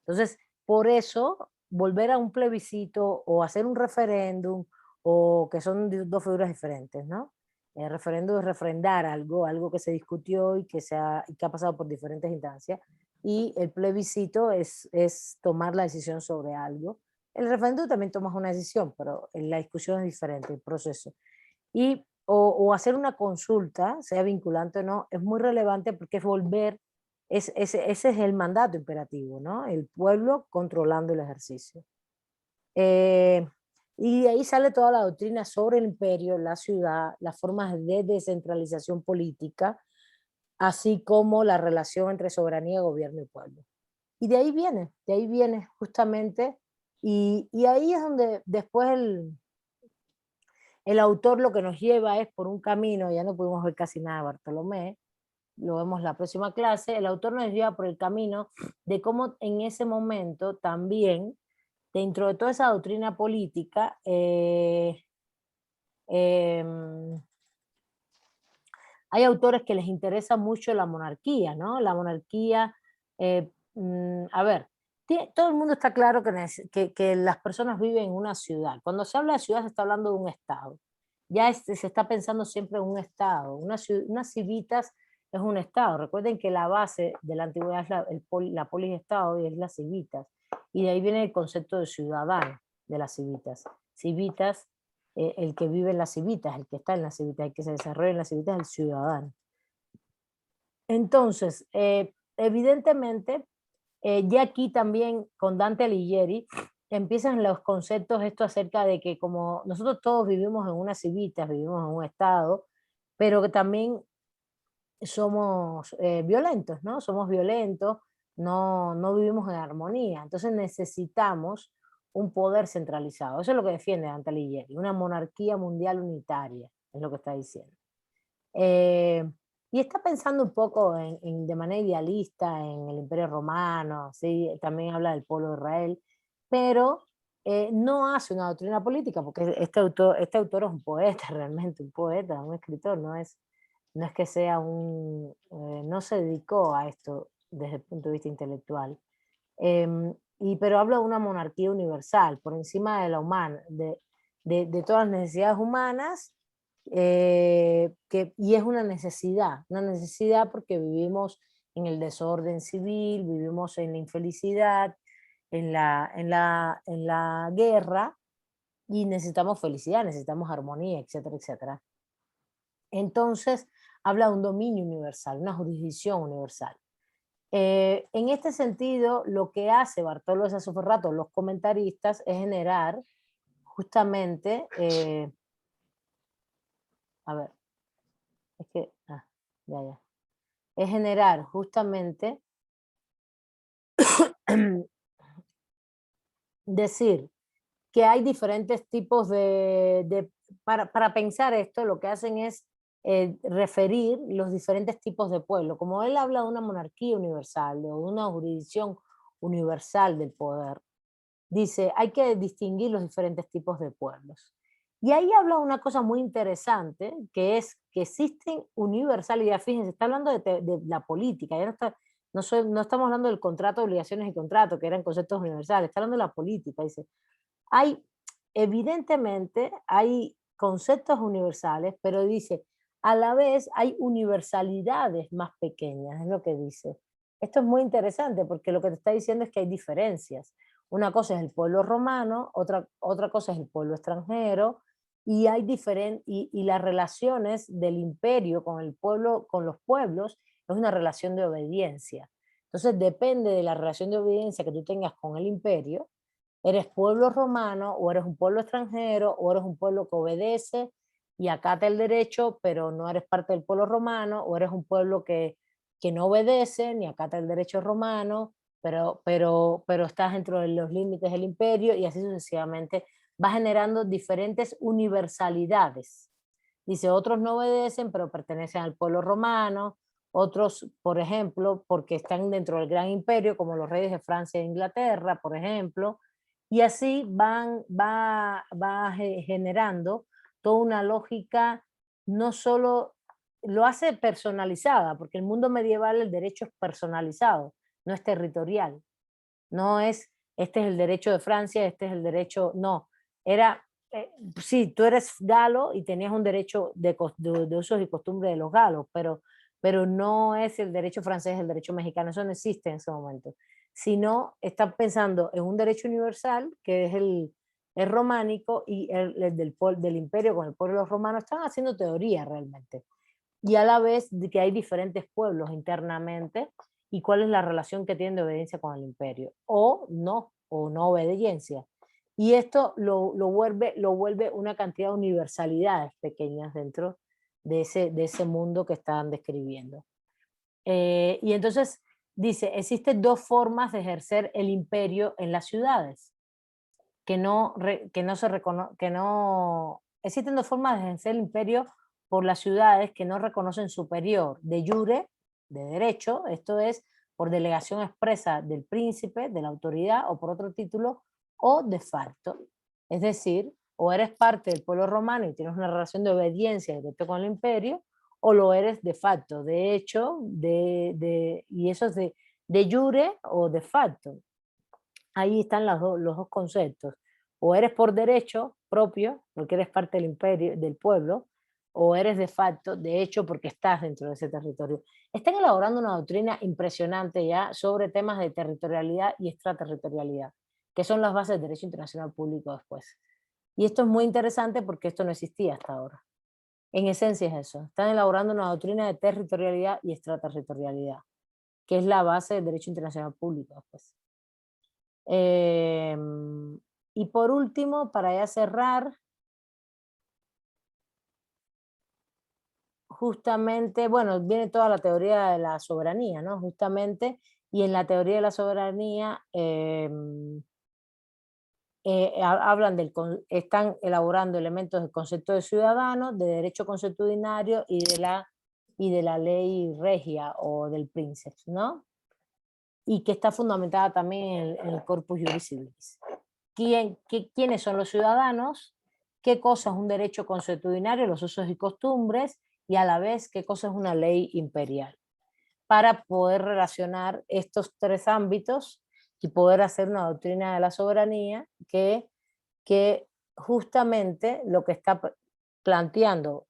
Entonces, por eso, volver a un plebiscito o hacer un referéndum, o que son dos figuras diferentes, ¿no? El referéndum es refrendar algo que se discutió y que ha pasado por diferentes instancias, y el plebiscito es tomar la decisión sobre algo. El referéndum también tomas una decisión, pero la discusión es diferente, el proceso. O hacer una consulta, sea vinculante o no, es muy relevante, porque ese es el mandato imperativo, ¿no? El pueblo controlando el ejercicio. Y de ahí sale toda la doctrina sobre el imperio, la ciudad, las formas de descentralización política, así como la relación entre soberanía, gobierno y pueblo. Y de ahí viene justamente, y ahí es donde después el autor lo que nos lleva es por un camino. Ya no pudimos ver casi nada de Bartolomé, lo vemos la próxima clase. El autor nos lleva por el camino de cómo en ese momento también, dentro de toda esa doctrina política, hay autores que les interesa mucho la monarquía, ¿no? La monarquía, a ver, todo el mundo está claro que las personas viven en una ciudad. Cuando se habla de ciudad se está hablando de un estado. Ya se está pensando siempre en un estado. Unas civitas es un estado. Recuerden que la base de la antigüedad es la polis-estado, y es las civitas. Y de ahí viene el concepto de ciudadano de las civitas. Civitas el que vive en las civitas, el que está en las civitas, el que se desarrolla en las civitas es el ciudadano. Entonces, evidentemente, ya aquí también con Dante Alighieri empiezan los conceptos esto acerca de que como nosotros todos vivimos en unas civitas, vivimos en un estado, pero que también somos violentos, ¿no? Somos violentos, no vivimos en armonía. Entonces necesitamos un poder centralizado. Eso es lo que defiende Dante Alighieri, una monarquía mundial unitaria, es lo que está diciendo. Y está pensando un poco de manera idealista en el Imperio Romano, ¿sí? También habla del pueblo de Israel, pero no hace una doctrina política, porque este autor es un poeta realmente, un poeta, un escritor, no es que sea no se dedicó a esto desde el punto de vista intelectual. Pero habla de una monarquía universal, por encima de la humana, de todas las necesidades humanas, y es una necesidad porque vivimos en el desorden civil, vivimos en la infelicidad, en la guerra, y necesitamos felicidad, necesitamos armonía, etcétera, etcétera. Entonces, habla de un dominio universal, una jurisdicción universal. En este sentido, lo que hace Bartolo de Sassoferrato, los comentaristas, es generar justamente, a ver, es que, ya, es generar justamente decir que hay diferentes tipos para pensar esto, lo que hacen es referir los diferentes tipos de pueblo. Como él habla de una monarquía universal, de una jurisdicción universal del poder, dice, hay que distinguir los diferentes tipos de pueblos. Y ahí habla una cosa muy interesante, que es que existen universalidades. Fíjense, está hablando de la política, ya no estamos hablando del contrato, obligaciones y contrato, que eran conceptos universales, está hablando de la política. Dice, evidentemente hay conceptos universales, pero dice, a la vez hay universalidades más pequeñas, es lo que dice. Esto es muy interesante porque lo que te está diciendo es que hay diferencias. Una cosa es el pueblo romano, otra cosa es el pueblo extranjero, y las relaciones del imperio con el pueblo, con los pueblos, es una relación de obediencia. Entonces depende de la relación de obediencia que tú tengas con el imperio, eres pueblo romano, o eres un pueblo extranjero, o eres un pueblo que obedece y acata el derecho, pero no eres parte del pueblo romano, o eres un pueblo que no obedece ni acata el derecho romano, pero estás dentro de los límites del imperio, y así sucesivamente va generando diferentes universalidades. Dice, otros no obedecen, pero pertenecen al pueblo romano, otros, por ejemplo, porque están dentro del gran imperio, como los reyes de Francia e Inglaterra, por ejemplo, y así va generando toda una lógica, no solo lo hace personalizada, porque el mundo medieval el derecho es personalizado, no es territorial, no es, este es el derecho de Francia, este es el derecho, no, era, sí, tú eres galo y tenías un derecho de usos y costumbres de los galos, pero no es el derecho francés, el derecho mexicano, eso no existe en ese momento, sino están pensando en un derecho universal, que es el románico, y el del imperio con el pueblo de los romanos, están haciendo teoría realmente, y a la vez de que hay diferentes pueblos internamente, y cuál es la relación que tienen de obediencia con el imperio, o no obediencia. Y esto lo vuelve una cantidad de universalidades pequeñas dentro de ese mundo que están describiendo. Y entonces dice, existen dos formas de ejercer el imperio en las ciudades, existen dos formas de ejercer el imperio por las ciudades que no reconocen superior, de jure, de derecho, esto es, por delegación expresa del príncipe, de la autoridad, o por otro título, o de facto. Es decir, o eres parte del pueblo romano y tienes una relación de obediencia directa con el imperio, o lo eres de facto, de hecho, y eso es de jure o de facto. Ahí están los dos conceptos. O eres por derecho propio, porque eres parte del imperio, del pueblo, o eres de facto, de hecho, porque estás dentro de ese territorio. Están elaborando una doctrina impresionante ya sobre temas de territorialidad y extraterritorialidad, que son las bases del derecho internacional público después. Y esto es muy interesante porque esto no existía hasta ahora. En esencia es eso. Están elaborando una doctrina de territorialidad y extraterritorialidad, que es la base del derecho internacional público. Pues. Y por último, para ya cerrar, justamente, bueno, viene toda la teoría de la soberanía, ¿no? Justamente, y en la teoría de la soberanía hablan están elaborando elementos del concepto de ciudadano, de derecho consuetudinario y de la ley regia o del princeps, ¿no? Y que está fundamentada también en el corpus juris civilis. ¿Quiénes son los ciudadanos? ¿Qué cosa es un derecho consuetudinario, los usos y costumbres? Y a la vez, ¿qué cosa es una ley imperial? Para poder relacionar estos tres ámbitos y poder hacer una doctrina de la soberanía que justamente lo que está planteando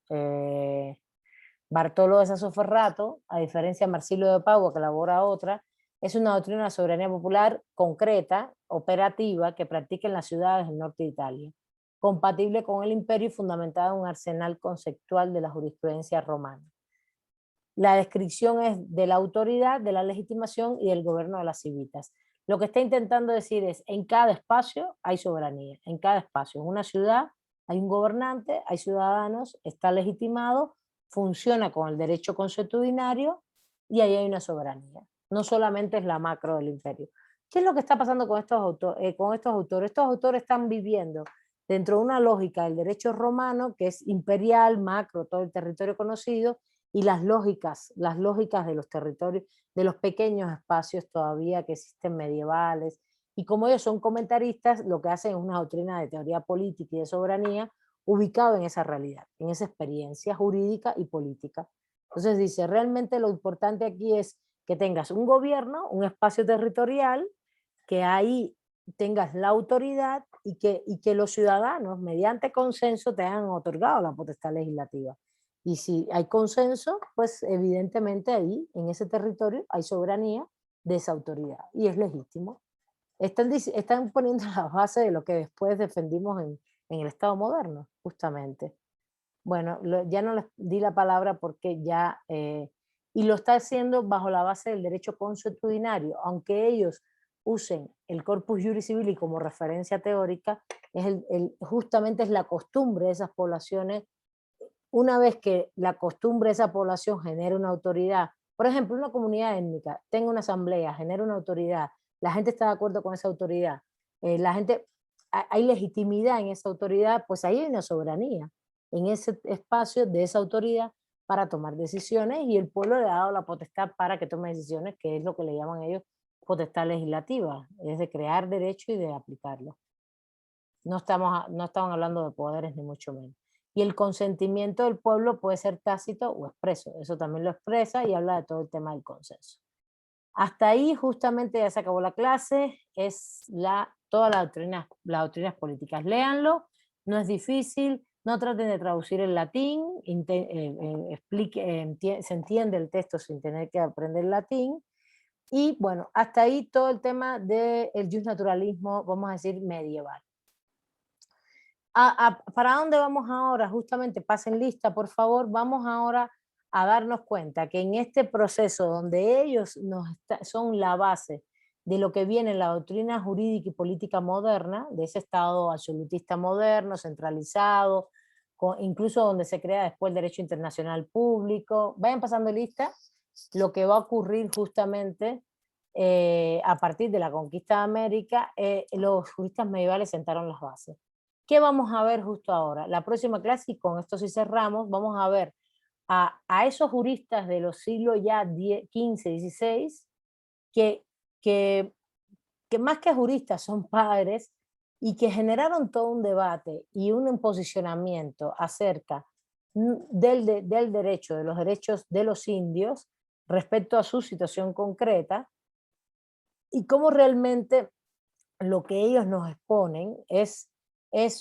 Bartolo de Sassoferrato, a diferencia de Marsilio de Padua, que elabora otra, es una doctrina de soberanía popular concreta, operativa, que practica en las ciudades del norte de Italia, compatible con el imperio y fundamentada en un arsenal conceptual de la jurisprudencia romana. La descripción es de la autoridad, de la legitimación y del gobierno de las civitas. Lo que está intentando decir es, en cada espacio hay soberanía, en cada espacio. En una ciudad hay un gobernante, hay ciudadanos, está legitimado, funciona con el derecho consuetudinario y ahí hay una soberanía. No solamente es la macro del imperio. ¿Qué es lo que está pasando con estos autores? Estos autores están viviendo dentro de una lógica del derecho romano, que es imperial, macro, todo el territorio conocido, y las lógicas de los territorios, de los pequeños espacios todavía que existen medievales, y como ellos son comentaristas, lo que hacen es una doctrina de teoría política y de soberanía ubicado en esa realidad, en esa experiencia jurídica y política. Entonces dice, realmente lo importante aquí es que tengas un gobierno, un espacio territorial, que ahí tengas la autoridad y que los ciudadanos, mediante consenso, te hayan otorgado la potestad legislativa. Y si hay consenso, pues evidentemente ahí, en ese territorio, hay soberanía de esa autoridad y es legítimo. Están poniendo la base de lo que después defendimos en el Estado moderno, justamente. Bueno, ya no les di la palabra porque ya... y lo está haciendo bajo la base del derecho consuetudinario, aunque ellos usen el corpus juris civili como referencia teórica, justamente es la costumbre de esas poblaciones. Una vez que la costumbre de esa población genera una autoridad, por ejemplo, una comunidad étnica, tenga una asamblea, genera una autoridad, la gente está de acuerdo con esa autoridad, hay legitimidad en esa autoridad, pues ahí hay una soberanía en ese espacio de esa autoridad para tomar decisiones y el pueblo le ha dado la potestad para que tome decisiones, que es lo que le llaman ellos potestad legislativa, es de crear derecho y de aplicarlo. No estamos hablando de poderes ni mucho menos. Y el consentimiento del pueblo puede ser tácito o expreso. Eso también lo expresa y habla de todo el tema del consenso. Hasta ahí justamente ya se acabó la clase. Es todas las doctrinas políticas. Léanlo, no es difícil. No traten de traducir el latín. Se entiende el texto sin tener que aprender latín. Y bueno, hasta ahí todo el tema del justnaturalismo, vamos a decir, medieval. ¿Para dónde vamos ahora? Justamente pasen lista, por favor. Vamos ahora a darnos cuenta que en este proceso donde ellos son la base de lo que viene en la doctrina jurídica y política moderna, de ese Estado absolutista moderno, centralizado, incluso donde se crea después el derecho internacional público. Vayan pasando lista lo que va a ocurrir justamente a partir de la conquista de América. Los juristas medievales sentaron las bases. ¿Qué vamos a ver justo ahora? La próxima clase, y con esto sí cerramos, vamos a ver a esos juristas de los siglos ya XV, XVI, que más que juristas son padres y que generaron todo un debate y un posicionamiento acerca del derecho, de los derechos de los indios respecto a su situación concreta y cómo realmente lo que ellos nos exponen es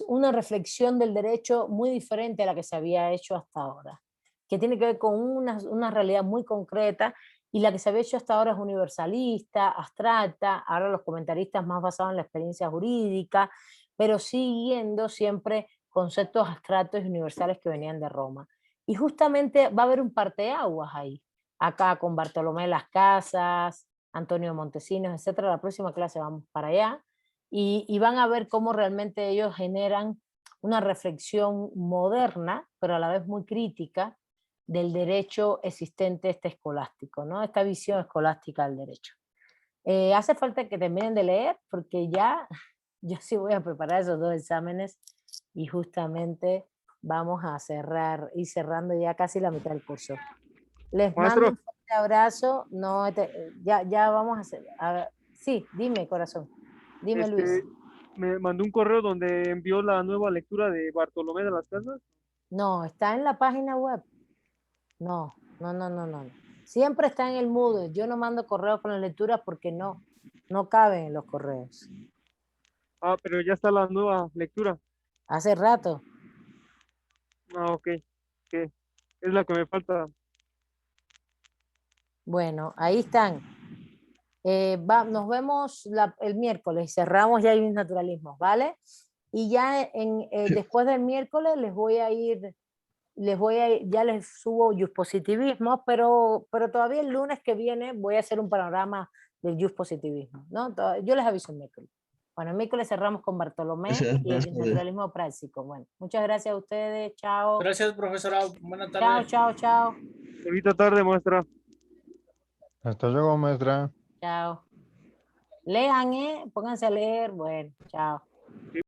una reflexión del derecho muy diferente a la que se había hecho hasta ahora, que tiene que ver con una realidad muy concreta, y la que se había hecho hasta ahora es universalista, abstracta, ahora los comentaristas más basados en la experiencia jurídica, pero siguiendo siempre conceptos abstractos y universales que venían de Roma. Y justamente va a haber un parteaguas ahí, acá con Bartolomé de las Casas, Antonio Montesinos, etcétera. La próxima clase vamos para allá y van a ver cómo realmente ellos generan una reflexión moderna, pero a la vez muy crítica, del derecho existente escolástico, ¿no? Esta visión escolástica del derecho. Hace falta que terminen de leer porque ya yo sí voy a preparar esos 2 exámenes y justamente vamos a cerrar y cerrando ya casi la mitad del curso. Les mando Maestro, un fuerte abrazo. No, ya vamos a hacer. Sí, dime, corazón. Dime, Luis. me mandó un correo donde envió la nueva lectura de Bartolomé de las Casas. No, está en la página web. No. Siempre está en el Moodle. Yo no mando correos con las lecturas porque no caben en los correos. Ah, pero ya está la nueva lectura. Hace rato. Ah, ok. Que es la que me falta. Bueno, ahí están. Nos vemos el miércoles. Cerramos ya el naturalismo, ¿vale? Y ya después del miércoles ya les subo positivismo, pero todavía el lunes que viene voy a hacer un panorama del positivismo, ¿no? Yo les aviso el miércoles. Bueno, el miércoles cerramos con Bartolomé y el naturalismo práctico. Bueno, muchas gracias a ustedes. Chao. Gracias, profesora. Buenas tardes. Chao. Bonita tarde, maestra. Hasta luego, maestra. Chao. Lean, pónganse a leer. Bueno, chao.